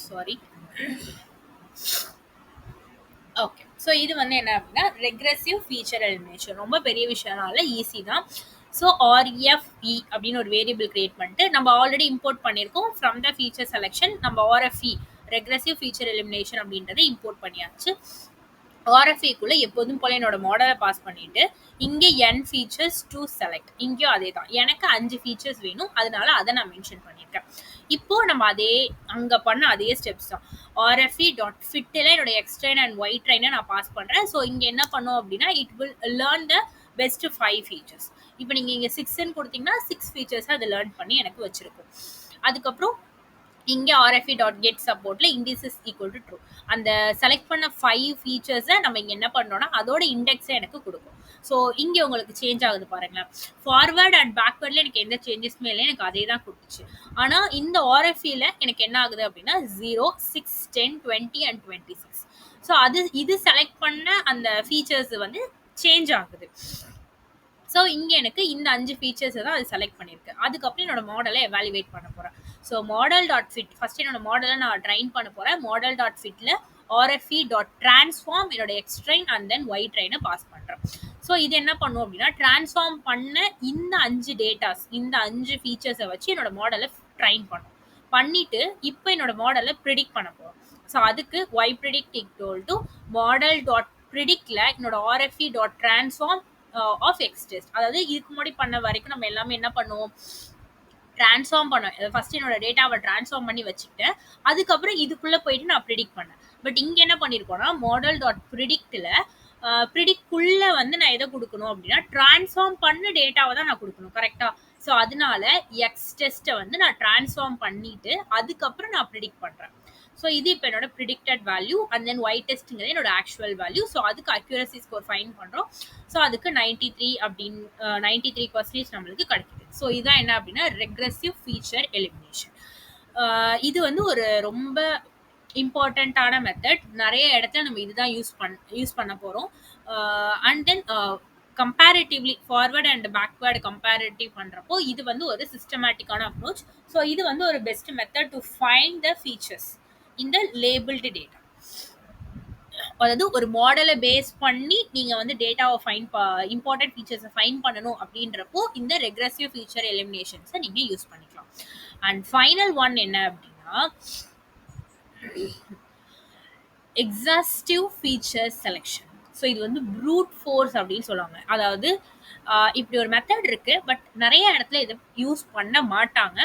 சாரி, ஓகே. ஸோ இது வந்து என்ன அப்படின்னா ரெக்ரெசிவ் ஃபீச்சர் எலிமினேஷன் ரொம்ப பெரிய விஷயம்னால ஈஸி தான். ஸோ RFE அப்படின்னு ஒரு வேரியபிள் கிரியேட் பண்ணிட்டு நம்ம ஆல்ரெடி இம்போர்ட் பண்ணியிருக்கோம் ஃப்ரம் த ஃபீச்சர் செலெக்ஷன். நம்ம RFE ரெக்ரெசிவ் ஃபீச்சர் எலிமினேஷன் அப்படின்றத இம்போர்ட் பண்ணியாச்சு. RFEக்குள்ள எப்போதும் போல என்னோட மாடலை பாஸ் பண்ணிட்டு இங்கே n ஃபீச்சர்ஸ் டு செலக்ட், இங்கேயும் அதே தான். எனக்கு 5 ஃபீச்சர்ஸ் வேணும், அதனால அதை நான் மென்ஷன் பண்ணியிருக்கேன். இப்போ நம்ம அதே அங்கே பண்ண அதே ஸ்டெப்ஸ் தான். RFE.fitல என்னோட எக்ஸ்ட்ரைன் அண்ட் ஒய் ட்ரைனை நான் பாஸ் பண்ணுறேன். ஸோ இங்கே என்ன பண்ணோம் அப்படின்னா it will learn the best 5 features. இப்போ நீங்கள் இங்கே 6ன்னு கொடுத்தீங்கன்னா 6 ஃபீச்சர்ஸை அதை லேர்ன் பண்ணி எனக்கு வச்சிருக்கும். அதுக்கப்புறம் இங்கே RFE.get சப்போர்ட்டில் இண்டிசஸ் ஈக்குவல் டு ட்ரூ, அந்த செலக்ட் பண்ண 5 ஃபீச்சர்ஸை நம்ம இங்கே என்ன பண்ணுறோம்னா அதோட இண்டெக்ஸை எனக்கு கொடுக்கும். ஸோ இங்கே உங்களுக்கு சேஞ்ச் ஆகுது பாருங்களேன். ஃபார்வர்ட் அண்ட் பேக்வேர்டில் எனக்கு எந்த சேஞ்சஸுமே இல்லை, எனக்கு அதே தான் கொடுத்துச்சு. ஆனால் இந்த RFEல எனக்கு என்ன ஆகுது அப்படின்னா 0, 6, 10, 20 அண்ட் 26. ஸோ இது செலக்ட் பண்ண அந்த ஃபீச்சர்ஸ் வந்து சேஞ்ச் ஆகுது. ஸோ இங்கே எனக்கு இந்த 5 ஃபீச்சர்ஸை தான் அது செலக்ட் பண்ணியிருக்கு. அதுக்கப்புறம் என்னோட மாடலை எவாலுவேட் பண்ண போகிறேன். ஸோ model.fit ஃபர்ஸ்ட் என்னோட மாடலை நான் ட்ரைன் பண்ண போகிறேன். model.fitல RFE.transform என்னோட எக்ஸ்ட்ரைன் அண்ட் தென் ஒய் ட்ரைனை பாஸ் பண்ணுறேன். ஸோ இது என்ன பண்ணும் அப்படின்னா ட்ரான்ஸ்ஃபார்ம் பண்ண இந்த 5 டேட்டாஸ், இந்த 5 ஃபீச்சர்ஸை வச்சு என்னோட மாடலை ட்ரைன் பண்ணிட்டு இப்போ என்னோட மாடலை ப்ரிடிக்ட் பண்ண போகிறோம். ஸோ அதுக்கு y predict equal to model.predictல என்னோட RFE.transform ஆஃப் எக்ஸ் டெஸ்ட், அதாவது இதுக்கு முன்னாடி பண்ண வரைக்கும் நம்ம எல்லாமே என்ன பண்ணுவோம், ட்ரான்ஸ்ஃபார்ம் பண்ணோம். ஃபர்ஸ்ட் என்னோட டேட்டாவை ட்ரான்ஸ்ஃபார்ம் பண்ணி வச்சுக்கிட்டேன், அதுக்கப்புறம் இதுக்குள்ளே போயிட்டு நான் ப்ரிடிக்ட் பண்ணேன். பட் இங்கே என்ன பண்ணியிருக்கோம்னா model.predictல ப்ரிடிக்ட்குள்ளே வந்து நான் எதை கொடுக்கணும் அப்படின்னா ட்ரான்ஸ்ஃபார்ம் பண்ண டேட்டாவை தான் நான் கொடுக்கணும், கரெக்டாக? ஸோ அதனால எக்ஸ் டெஸ்ட்டை வந்து நான் ட்ரான்ஸ்ஃபார்ம் பண்ணிட்டு அதுக்கப்புறம் நான் ப்ரிடிக்ட் பண்ணுறேன். ஸோ இது இப்போ என்னோட predicted value and then Y டெஸ்ட்டுங்கிறது என்னோட ஆக்சுவல் வேல்யூ. ஸோ அதுக்கு அக்யூரசி ஸ்கோர் ஃபைன் பண்ணுறோம். ஸோ அதுக்கு 93 அப்படின்னு 93% நம்மளுக்கு கிடைக்குது. ஸோ இதுதான் என்ன அப்படின்னா ரெக்ரெசிவ் ஃபீச்சர் எலிமினேஷன். இது வந்து ஒரு ரொம்ப இம்பார்ட்டண்ட்டான மெத்தட். நிறைய இடத்துல நம்ம இதுதான் யூஸ் பண்ண போகிறோம். And then comparatively forward and backward comparative பண்ணுறப்போ இது வந்து ஒரு சிஸ்டமேட்டிக்கான அப்ரோச். ஸோ இது வந்து ஒரு best method to find the features இந்த லேபிள்டு டேட்டா. அதாவது ஒரு மாடலை பேஸ் பண்ணி நீங்கள் வந்து டேட்டாவை இம்பார்ட்டன்ட் ஃபீச்சர்ஸை ஃபைன் பண்ணணும் அப்படின்றப்போ இந்த ரெக்ரெசிவ் ஃபீச்சர் எலிமினேஷன்ஸை நீங்கள் யூஸ் பண்ணிக்கலாம். அண்ட் ஃபைனல் ஒன் என்ன அப்படின்னா எக்ஸாஸ்டிவ் ஃபீச்சர் செலெக்ஷன். ஸோ இது வந்து ப்ரூட் ஃபோர்ஸ் அப்படின்னு சொல்லுவாங்க. அதாவது இப்படி ஒரு மெத்தட் இருக்கு, பட் நிறைய இடத்துல இதை யூஸ் பண்ண மாட்டாங்க.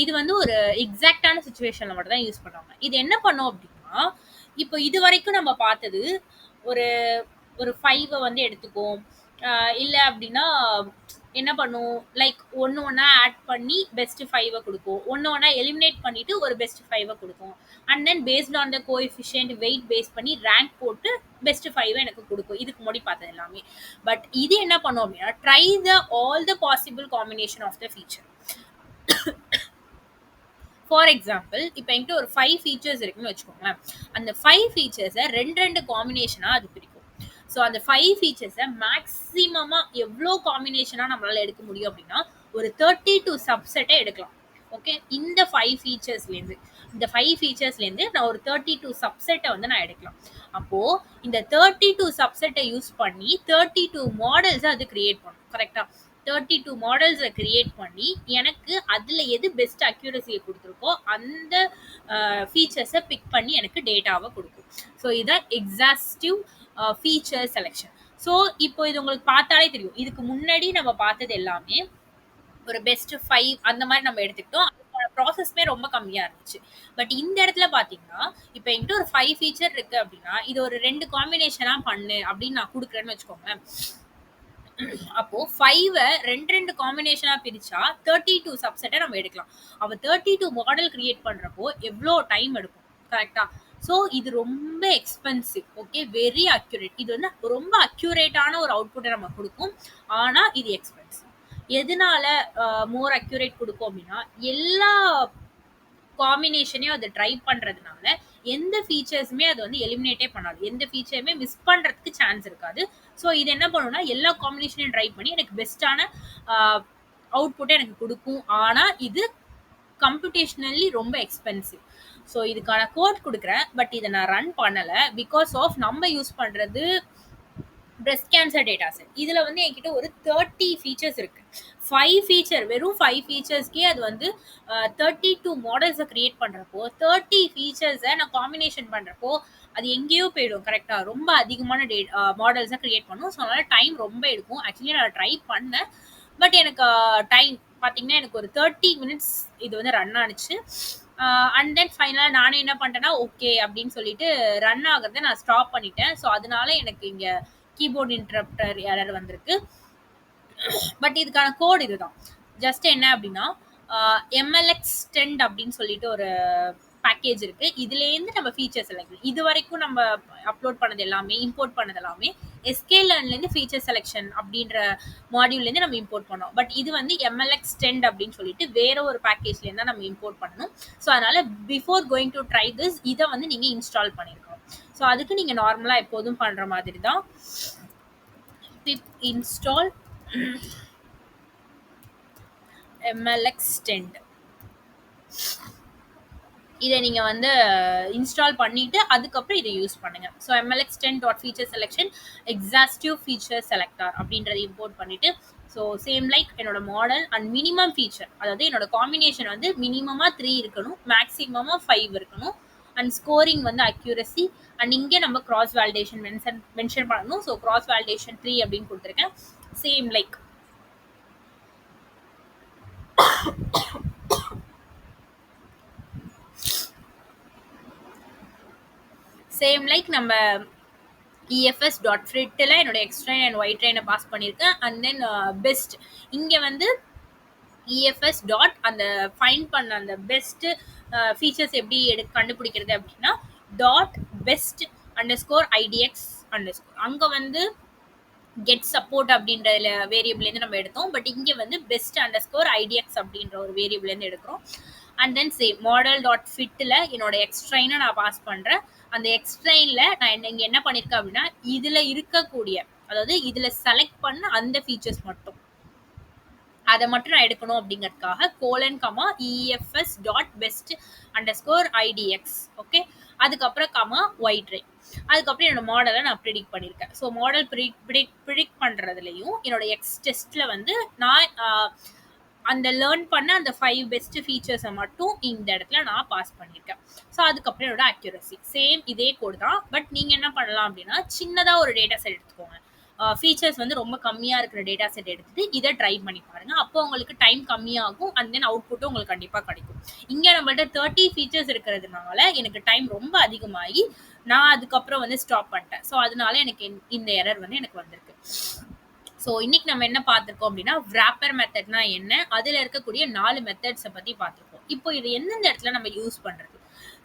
இது வந்து ஒரு எக்ஸாக்டான சுச்சுவேஷன்ல மட்டும் தான் யூஸ் பண்ணுவாங்க. இது என்ன பண்ணும் அப்படின்னா இப்போ இது வரைக்கும் நம்ம பார்த்தது ஒரு 5 வந்து எடுத்துக்கும், இல்லை அப்படின்னா என்ன பண்ணும், லைக் ஒன்று ஒன்றா ஆட் பண்ணி பெஸ்ட் ஃபைவை கொடுக்கும், ஒன்று ஒன்றா எலிமினேட் பண்ணிட்டு ஒரு பெஸ்ட் ஃபைவை கொடுக்கும். And then based on the coefficient weight base பண்ணி ரேங்க் போட்டு பெஸ்ட் ஃபைவை எனக்கு கொடுக்கும். இதுக்கு முன்னாடி பார்த்தது எல்லாமே. பட் இது என்ன பண்ணும் அப்படின்னா, try the all the possible combination of the feature. For example, இப்போ என்கிட்ட ஒரு 5 ஃபீச்சர்ஸ் இருக்குன்னு வச்சுக்கோங்களேன். அந்த 5 ஃபீச்சர்ஸை ரெண்டு காம்பினேஷனாக அது பிரிக்கும். ஸோ அந்த 5 ஃபீச்சர்ஸை மேக்ஸிமமாக எவ்வளோ காம்பினேஷனாக நம்மளால் எடுக்க முடியும் அப்படின்னா, ஒரு 32 சப்செட்டை எடுக்கலாம். ஓகே, இந்த 5 ஃபீச்சர்ஸ்லேருந்து நான் ஒரு 32 சப்செட்டை வந்து நான் எடுக்கலாம். அப்போது இந்த 32 சப்செட்டை யூஸ் பண்ணி 32 மாடல்ஸை அது கிரியேட் பண்ணும். கரெக்டாக 32 மாடல்ஸை கிரியேட் பண்ணி எனக்கு அதில் எது பெஸ்ட் அக்யூரசியை கொடுத்துருக்கோ அந்த ஃபீச்சர்ஸை பிக் பண்ணி எனக்கு டேட்டாவை கொடுக்கும். ஸோ இதான் எக்ஸாஸ்டிவ் ஃபீச்சர் செலெக்ஷன். ஸோ இப்போ இது உங்களுக்கு பார்த்தாலே தெரியும். இதுக்கு முன்னாடி நம்ம பார்த்தது எல்லாமே ஒரு பெஸ்ட் 5 அந்த மாதிரி நம்ம எடுத்துக்கிட்டோம். ப்ராசஸ்மே ரொம்ப கம்மியாக இருந்துச்சு. பட் இந்த இடத்துல பார்த்தீங்கன்னா, இப்போ என்கிட்ட ஒரு 5 ஃபீச்சர் இருக்கு அப்படின்னா, இது ஒரு 2 காம்பினேஷனாக பண்ணு அப்படின்னு நான் கொடுக்குறேன்னு வச்சுக்கோங்களேன். அப்போ 5 ரெண்டு காம்பினேஷனா பிரிச்சா 32 சப்செட்டை நம்ம எடுக்கலாம். அப்ப 32 மாடல் கிரியேட் பண்றப்போ எவ்வளோ டைம் எடுக்கும், கரெக்டா? ஸோ இது ரொம்ப எக்ஸ்பென்சிவ். Okay, very accurate. இது வந்து ரொம்ப அக்யூரேட்டான ஒரு அவுட்புட்டை நம்ம கொடுக்கும். ஆனா இது எக்ஸ்பென்சிவ். எதனால மோர் அக்யூரேட் கொடுக்கும் அப்படின்னா, எல்லா காம்பினேஷனையும் அதை ட்ரை பண்றதுனால எந்த ஃபீச்சர்ஸுமே அது வந்து எலிமினேட்டே பண்ணாது. எந்த ஃபீச்சருமே மிஸ் பண்றதுக்கு சான்ஸ் இருக்காது. ஸோ இது என்ன பண்ணுன்னா, எல்லா காம்பினேஷனையும் ட்ரை பண்ணி எனக்கு பெஸ்ட்டான அவுட்புட்டை எனக்கு கொடுக்கும். ஆனால் இது கம்ப்யூட்டேஷனலி ரொம்ப எக்ஸ்பென்சிவ். ஸோ இதுக்கான கோட் கொடுக்குறேன். பட் இதை நான் ரன் பண்ணலை. பிகாஸ் ஆஃப் நம்ம யூஸ் பண்ணுறது பிரஸ்ட் கேன்சர் டேட்டா செட். இதில் வந்து என்கிட்ட ஒரு 30 ஃபீச்சர்ஸ் இருக்குது. 5 ஃபீச்சர், வெறும் 5 ஃபீச்சர்ஸ்க்கே அது வந்து 32 மாடல்ஸை கிரியேட் பண்ணுறப்போ 30 ஃபீச்சர்ஸை நான் காம்பினேஷன் பண்ணுறப்போ அது எங்கேயோ போயிடும். கரெக்டாக ரொம்ப அதிகமான மாடல்ஸை கிரியேட் பண்ணும். ஸோ அதனால் டைம் ரொம்ப எடுக்கும். ஆக்சுவலி நான் ட்ரை பண்ணேன். பட் எனக்கு டைம் பார்த்தீங்கன்னா எனக்கு ஒரு 30 மினிட்ஸ் இது வந்து ரன் ஆனிச்சு. அண்ட் தென் ஃபைனலாக நானே என்ன பண்ணிட்டேன்னா, ஓகே அப்படின்னு சொல்லிட்டு ரன் ஆகிறத நான் ஸ்டாப் பண்ணிட்டேன். ஸோ அதனால எனக்கு இங்கே கீபோர்ட் இன்டரப்டர் எரர் வந்திருக்கு. பட் இதுக்கான கோட் இதுதான். ஜஸ்ட் என்ன அப்படின்னா, MLXtend அப்படின்னு சொல்லிட்டு ஒரு பேக்கேஜ் இருக்கு. இதுலேருந்து நம்ம ஃபீச்சர்ஸ் செலக்ட், இது வரைக்கும் நம்ம அப்லோட் பண்ணது எல்லாமே, இம்போர்ட் பண்ணது எல்லாமே sklearnலேருந்து ஃபீச்சர் செலெக்ஷன் அப்படின்ற மாடியூல்லேருந்து நம்ம இம்போர்ட் பண்ணோம். பட் இது வந்து MLXtend அப்படின்னு சொல்லிட்டு வேற ஒரு பேக்கேஜ்லேருந்து தான் நம்ம இம்போர்ட் பண்ணணும். ஸோ அதனால before going to try this, இதை வந்து நீங்கள் இன்ஸ்டால் பண்ணிருக்கணும். ஸோ அதுக்கு நீங்கள் நார்மலாக எப்போதும் பண்ணுற மாதிரி தான் pip install MLXtend. இதை நீங்கள் வந்து இன்ஸ்டால் பண்ணிவிட்டு அதுக்கப்புறம் இதை யூஸ் பண்ணுங்கள். So MLXtend.feature selection exhaustive feature selector அப்படின்றத இம்போர்ட் பண்ணிவிட்டு, ஸோ சேம் லைக் என்னோட மாடல் அண்ட் மினிமம் ஃபீச்சர், அதாவது என்னோட காம்பினேஷன் வந்து மினிமமாக 3 இருக்கணும், மேக்ஸிமமாக 5 இருக்கணும். அண்ட் ஸ்கோரிங் வந்து அக்யூரசி. அண்ட் இங்கே நம்ம கிராஸ் வேலிடேஷன் மென்ஷன் பண்ணணும். ஸோ கிராஸ் வேலிடேஷன் 3 அப்படின்னு கொடுத்துருக்கேன். சேம் லைக் நம்ம EFS.fritல என்னோட எக்ஸ்ட்ரைன் அண்ட் ஒயிட் ட்ரெயினை பாஸ் பண்ணியிருக்கேன். அண்ட் தென் பெஸ்ட் இங்கே வந்து EFS டாட் அந்த ஃபைண்ட் பண்ண அந்த பெஸ்ட் ஃபீச்சர்ஸ் எப்படி கண்டுபிடிக்கிறது அப்படின்னா .best _ IDX _ அங்கே வந்து கெட் சப்போர்ட் அப்படின்ற வேரியபிள்லேருந்து நம்ம எடுத்தோம். பட் இங்கே வந்து பெஸ்ட் _ IDX அப்படின்ற ஒரு வேரியபிள்லேருந்து எடுக்கிறோம். அண்ட் தென் சேம் model.fitல என்னோட எக்ஸ்ட்ரைனை நான் பாஸ் பண்ணுறேன். அந்த எக்ஸ்ட்ரைனில் நான் இங்கே என்ன பண்ணியிருக்கேன் அப்படின்னா, இதில் இருக்கக்கூடிய, அதாவது இதில் செலக்ட் பண்ண அந்த ஃபீச்சர்ஸ் மட்டும், அதை மட்டும் நான் எடுக்கணும் அப்படிங்கிறதுக்காக :EFS.best _ IDX. ஓகே, அதுக்கப்புறம் ஒயிட் ட்ரை, அதுக்கப்புறம் என்னோட மாடலை நான் ப்ரிடிக்ட் பண்ணியிருக்கேன். ஸோ மாடல் ப்ரிடிக்ட் பண்ணுறதுலையும் என்னோட டெஸ்ட்டில் வந்து நான் அந்த லேர்ன் பண்ண அந்த 5 பெஸ்ட் ஃபீச்சர்ஸை மட்டும் இந்த இடத்துல நான் பாஸ் பண்ணியிருக்கேன். ஸோ அதுக்கப்புறம் என்னோட அக்யூரசி சேம் இதே கோட் தான். பட் நீங்கள் என்ன பண்ணலாம் அப்படின்னா, சின்னதாக ஒரு டேட்டா செட் எடுத்துக்கோங்க. ஃபீச்சர்ஸ் வந்து ரொம்ப கம்மியாக இருக்கிற டேட்டா செட் எடுத்துட்டு இதை ட்ரை பண்ணி பாருங்கள். அப்போ உங்களுக்கு டைம் கம்மியாகும். அண்ட் தென் அவுட்புட்டும் உங்களுக்கு கண்டிப்பாக கிடைக்கும். இங்கே நம்மள்ட்ட 30 ஃபீச்சர்ஸ் இருக்கிறதுனால எனக்கு டைம் ரொம்ப அதிகமாகி நான் அதுக்கப்புறம் வந்து ஸ்டாப் பண்ணிட்டேன். ஸோ அதனால எனக்கு இந்த எரர் வந்து எனக்கு வந்திருக்கு. ஸோ இன்னைக்கு நம்ம என்ன பார்த்துருக்கோம் அப்படின்னா wrapper மெத்தட்னா என்ன, அதில் இருக்கக்கூடிய 4 மெத்தட்ஸை பற்றி பார்த்துருக்கோம். இப்போ இது எந்தெந்த இடத்துல நம்ம யூஸ் பண்ணுறது,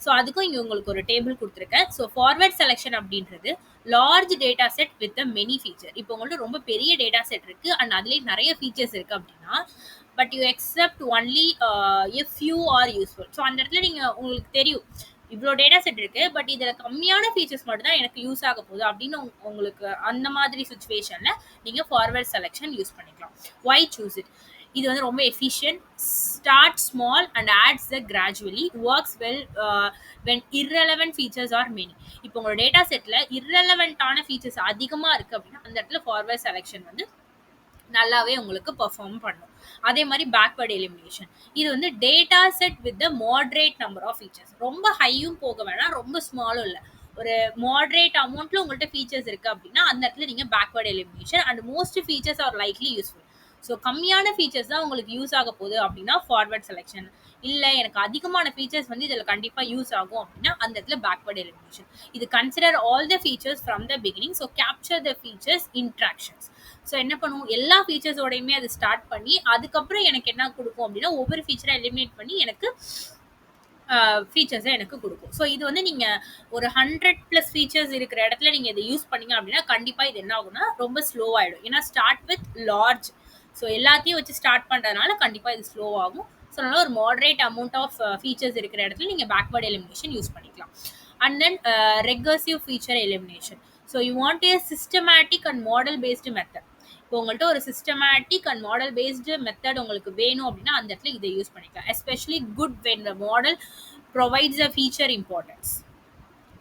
ஸோ அதுக்கும் இங்கே உங்களுக்கு ஒரு டேபிள் கொடுத்துருக்கேன். ஸோ ஃபார்வர்ட் செலெக்ஷன் அப்படின்றது large data set with many feature. இப்போ உங்கள்ட்ட ரொம்ப பெரிய டேட்டா செட் இருக்கு அண்ட் அதுலேயே நிறைய ஃபீச்சர்ஸ் இருக்கு அப்படின்னா, but you accept only a few R useful. So அந்த இடத்துல நீங்கள் உங்களுக்கு தெரியும் இவ்வளோ டேட்டா செட் இருக்கு பட் இதில் கம்மியான ஃபீச்சர்ஸ் மட்டும் தான் எனக்கு யூஸ் ஆக போகுது அப்படின்னு உங்களுக்கு அந்த மாதிரி சுச்சுவேஷனில் நீங்கள் ஃபார்வர்ட் செலெக்ஷன் யூஸ் பண்ணிக்கலாம். Why choose it? இது வந்து ரொம்ப efficient, start small and adds the gradually, works well when irrelevant features are many. இப்போ உங்களோட டேட்டா செட்டில் irrelevant-ஆன ஃபீச்சர்ஸ் அதிகமாக இருக்குது அப்படின்னா அந்த இடத்துல ஃபார்வர்ட் செலெக்ஷன் வந்து நல்லாவே உங்களுக்கு பெர்ஃபார்ம் பண்ணும். அதே மாதிரி பேக்வர்ட் எலிமினேஷன், இது வந்து data set with the moderate number of features. ரொம்ப ஹையும் போக வேணாம், ரொம்ப ஸ்மாலும் இல்லை, ஒரு மாடரேட் அமௌண்ட்ல உங்கள்கிட்ட ஃபீச்சர்ஸ் இருக்கு அப்படின்னா அந்த இடத்துல நீங்க backward elimination and most features R likely useful. So கம்மியான ஃபீச்சர்ஸ் தான் உங்களுக்கு யூஸ் ஆக போகுது அப்படின்னா ஃபார்வர்ட் செலெக்ஷன். இல்லை எனக்கு அதிகமான ஃபீச்சர்ஸ் வந்து இதில் கண்டிப்பாக யூஸ் ஆகும் அப்படின்னா அந்த இடத்துல பேக்வர்ட் எலிமினேஷன். இது consider all the features from the beginning, so capture the features interactions. So என்ன பண்ணுவோம், எல்லா ஃபீச்சர்ஸோடையுமே அது ஸ்டார்ட் பண்ணி அதுக்கப்புறம் எனக்கு என்ன கொடுக்கும் அப்படின்னா ஒவ்வொரு ஃபீச்சரை எலிமினேட் பண்ணி எனக்கு ஃபீச்சர்ஸை எனக்கு கொடுக்கும். ஸோ இது வந்து நீங்கள் ஒரு 100+ ஃபீச்சர்ஸ் இருக்கிற இடத்துல நீங்கள் இதை யூஸ் பண்ணீங்க அப்படின்னா கண்டிப்பாக இது என்ன ஆகும்னா ரொம்ப ஸ்லோ ஆகிடும். ஏன்னா ஸ்டார்ட் வித் லார்ஜ், ஸோ எல்லாத்தையும் வச்சு ஸ்டார்ட் பண்ணுறதுனால கண்டிப்பாக இது ஸ்லோ ஆகும். ஸோ அதனால ஒரு மாடரேட் அமௌண்ட் ஆஃப் ஃபீச்சர்ஸ் இருக்கிற இடத்துல நீங்கள் பேக்வர்ட் எலிமினேஷன் யூஸ் பண்ணிக்கலாம். And then ரெகர்சிவ் feature elimination. So you want A systematic and model based method. இப்போ உங்கள்கிட்ட ஒரு systematic and model based method உங்களுக்கு வேணும் அப்படின்னா அந்த இடத்துல இதை யூஸ் பண்ணிக்கலாம். Especially good when the model provides a feature importance.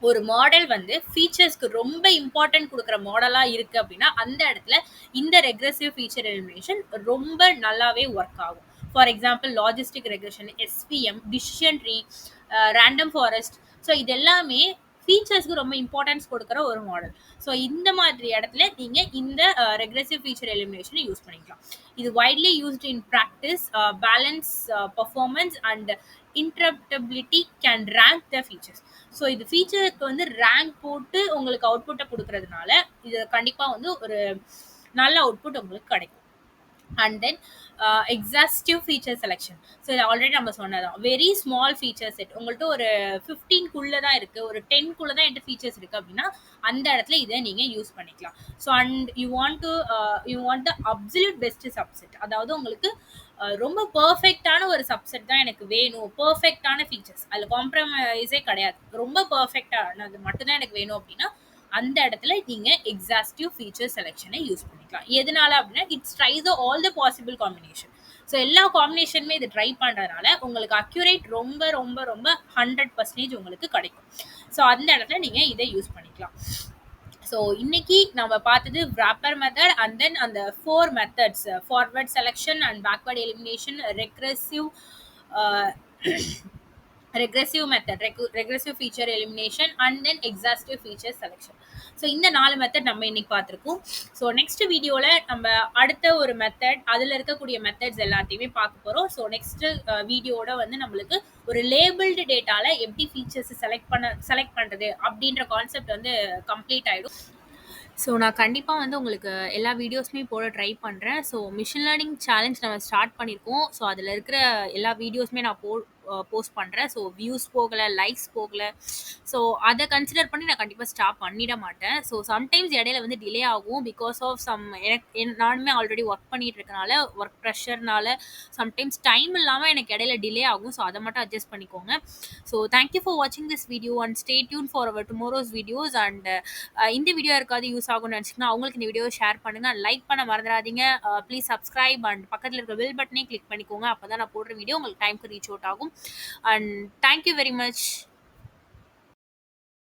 ஒரு மாடல் வந்து ஃபீச்சர்ஸ்க்கு ரொம்ப இம்பார்ட்டன்ட் கொடுக்குற மாடலாக இருக்குது அப்படின்னா அந்த இடத்துல இந்த ரெக்ரெசிவ் ஃபீச்சர் எலிமினேஷன் ரொம்ப நல்லாவே ஒர்க் ஆகும். For example logistic regression, SVM, decision tree, random forest. So இது எல்லாமே ஃபீச்சர்ஸ்க்கு ரொம்ப இம்பார்ட்டன்ஸ் கொடுக்குற ஒரு மாடல். ஸோ இந்த மாதிரி இடத்துல நீங்கள் இந்த ரெக்ரெசிவ் ஃபீச்சர் எலிமினேஷனை யூஸ் பண்ணிக்கலாம். இது widely used in practice, balance performance and interpretability can rank the features. So இது ஃபீச்சருக்கு வந்து ரேங்க் போட்டு உங்களுக்கு அவுட்புட்டை கொடுக்கறதுனால இது கண்டிப்பாக வந்து ஒரு நல்ல அவுட்புட் உங்களுக்கு கிடைக்கும். And then exhaustive feature selection. So இது ஆல்ரெடி நம்ம சொன்னதான், வெரி ஸ்மால் ஃபீச்சர் செட். உங்கள்கிட்ட ஒரு 15 தான் இருக்குது, ஒரு 10 தான் என்கிட்ட ஃபீச்சர்ஸ் இருக்குது அப்படின்னா அந்த இடத்துல இதை நீங்கள் யூஸ் பண்ணிக்கலாம். So and you want the absolute best subset. அதாவது உங்களுக்கு ரொம்ப பர்ஃபெக்டான ஒரு சப்செட் தான் எனக்கு வேணும், பர்ஃபெக்டான ஃபீச்சர்ஸ், அதில் காம்ப்ரமைஸே கிடையாது, ரொம்ப பர்ஃபெக்டானது மட்டும்தான் எனக்கு வேணும் அப்படின்னா அந்த இடத்துல நீங்கள் எக்ஸாஸ்டிவ் ஃபீச்சர் செலெக்ஷனை யூஸ் பண்ணிக்கலாம். எதனால அப்படின்னா it's tries all the possible combination. So எல்லா காம்பினேஷனுமே இது ட்ரை பண்ணுறதுனால உங்களுக்கு அக்யூரேட் ரொம்ப ரொம்ப ரொம்ப 100% உங்களுக்கு கிடைக்கும். ஸோ அந்த இடத்துல நீங்கள் இதை யூஸ் பண்ணிக்கலாம். ஸோ இன்னைக்கு நம்ம பார்த்தது wrapper மெத்தட் அண்ட் தென் அந்த 4 methods, forward selection and backward elimination, regressive method, regressive feature elimination and then exhaustive feature selection. So இந்த 4 மெத்தட் நம்ம இன்னைக்கு பார்த்துருக்கோம். ஸோ நெக்ஸ்ட் வீடியோவில் நம்ம அடுத்த ஒரு மெத்தட், அதில் இருக்கக்கூடிய மெத்தட்ஸ் எல்லாத்தையுமே பார்க்க போகிறோம். ஸோ நெக்ஸ்ட் வீடியோட வந்து நம்மளுக்கு ஒரு லேபிள்டு டேட்டாவில் எப்படி ஃபீச்சர்ஸ் செலக்ட் பண்ணுறது அப்படின்ற கான்செப்ட் வந்து கம்ப்ளீட் ஆகிடும். ஸோ நான் கண்டிப்பாக வந்து உங்களுக்கு எல்லா வீடியோஸுமே போட ட்ரை பண்ணுறேன். ஸோ மிஷின் லேர்னிங் சேலஞ்ச் நம்ம ஸ்டார்ட் பண்ணியிருக்கோம். ஸோ அதில் இருக்கிற எல்லா வீடியோஸுமே நான் போஸ்ட் பண்ணுறேன். ஸோ வியூஸ் போகலை, லைக்ஸ் போகலை, ஸோ அதை கன்சிடர் பண்ணி நான் கண்டிப்பாக ஸ்டாப் பண்ணிட மாட்டேன். ஸோ சம்டைம்ஸ் இடையில வந்து டிலே ஆகும் பிகாஸ் ஆஃப் நானுமே ஆல்ரெடி ஒர்க் பண்ணிட்டு இருக்கனால, ஒர்க் ப்ரெஷர்னால சம்டைம்ஸ் டைம் இல்லாமல் எனக்கு இடையில டிலே ஆகும். ஸோ அதை மட்டும் அட்ஜஸ்ட் பண்ணிக்கோங்க. ஸோ தேங்க்யூ ஃபார் வாட்சிங் this video and stay tune for our tomorrow's videos. And இந்த வீடியோ இருக்காது யூஸ் ஆகும்னு நினச்சிங்கன்னா அவங்களுக்கு இந்த வீடியோ ஷேர் பண்ணுங்கள், லைக் பண்ண மறந்துடாதீங்க. ப்ளீஸ் சப்ஸ்கிரைப் அண்ட் பக்கத்தில் இருக்கிற பெல் பட்டனே கிளிக் பண்ணிக்கோங்க. அப்போ தான் நான் போடுற வீடியோ உங்களுக்கு டைமுக்கு ரீச் அவுட் ஆகும். And thank you very much.